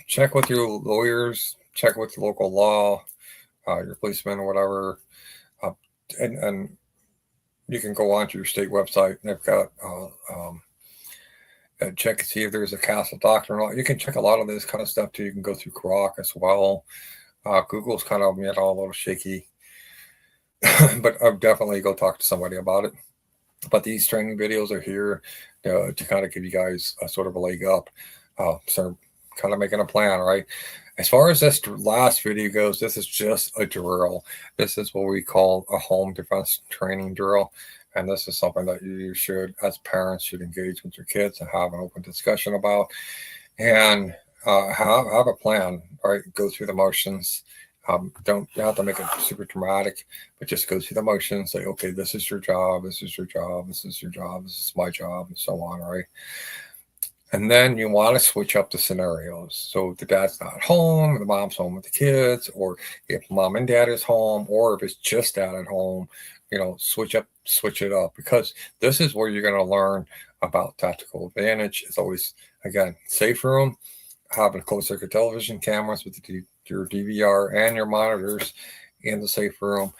Speaker 1: check with your lawyers, check with local law, your policeman or whatever, and you can go onto your state website. They've got check and see if there's a castle doctor or not. You can check a lot of this kind of stuff too. You can go through Grok as well. Google's kind of a little shaky, but I'll definitely go talk to somebody about it. But these training videos are here to kind of give you guys a sort of a leg up. So kind of making a plan, right? As far as this last video goes, this is just a drill. This is what we call a home defense training drill. And this is something that you should, as parents, should engage with your kids and have an open discussion about. And have a plan, right? Go through the motions. Don't you have to make it super dramatic, but just go through the motions. Say, okay, this is your job. This is your job. This is your job. This is my job, and so on, right? And then you want to switch up the scenarios. So if the dad's not home, the mom's home with the kids, or if mom and dad is home, or if it's just dad at home, switch it up, because this is where you're going to learn about tactical advantage. It's always, again, safe room, having closed circuit television cameras with your DVR and your monitors in the safe room.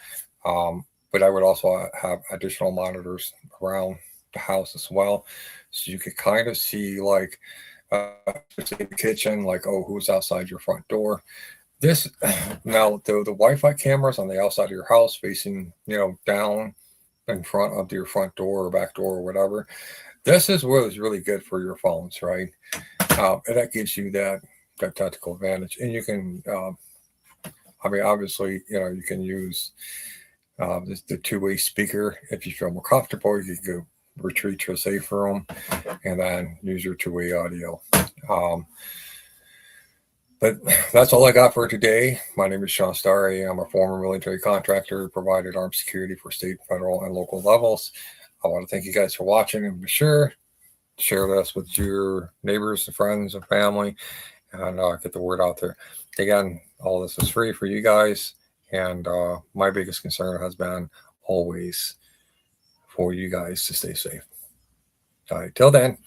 Speaker 1: But I would also have additional monitors around the house as well, so you could kind of see, like, the kitchen, like, oh, who's outside your front door. This now the Wi-Fi cameras on the outside of your house facing down in front of your front door or back door or whatever. This is what is really good for your phones, right? And that gives you that tactical advantage. And you can, obviously, you can use the two-way speaker. If you feel more comfortable, you can go retreat to a safe room and then use your two-way audio. But that's all I got for today. My name is Sean Starry. I'm a former military contractor, provided armed security for state, federal, and local levels. I want to thank you guys for watching, and be sure to share this with your neighbors and friends and family, and get the word out there. Again, all this is free for you guys, and my biggest concern has been always for you guys to stay safe. All right, till then,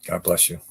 Speaker 1: God bless you.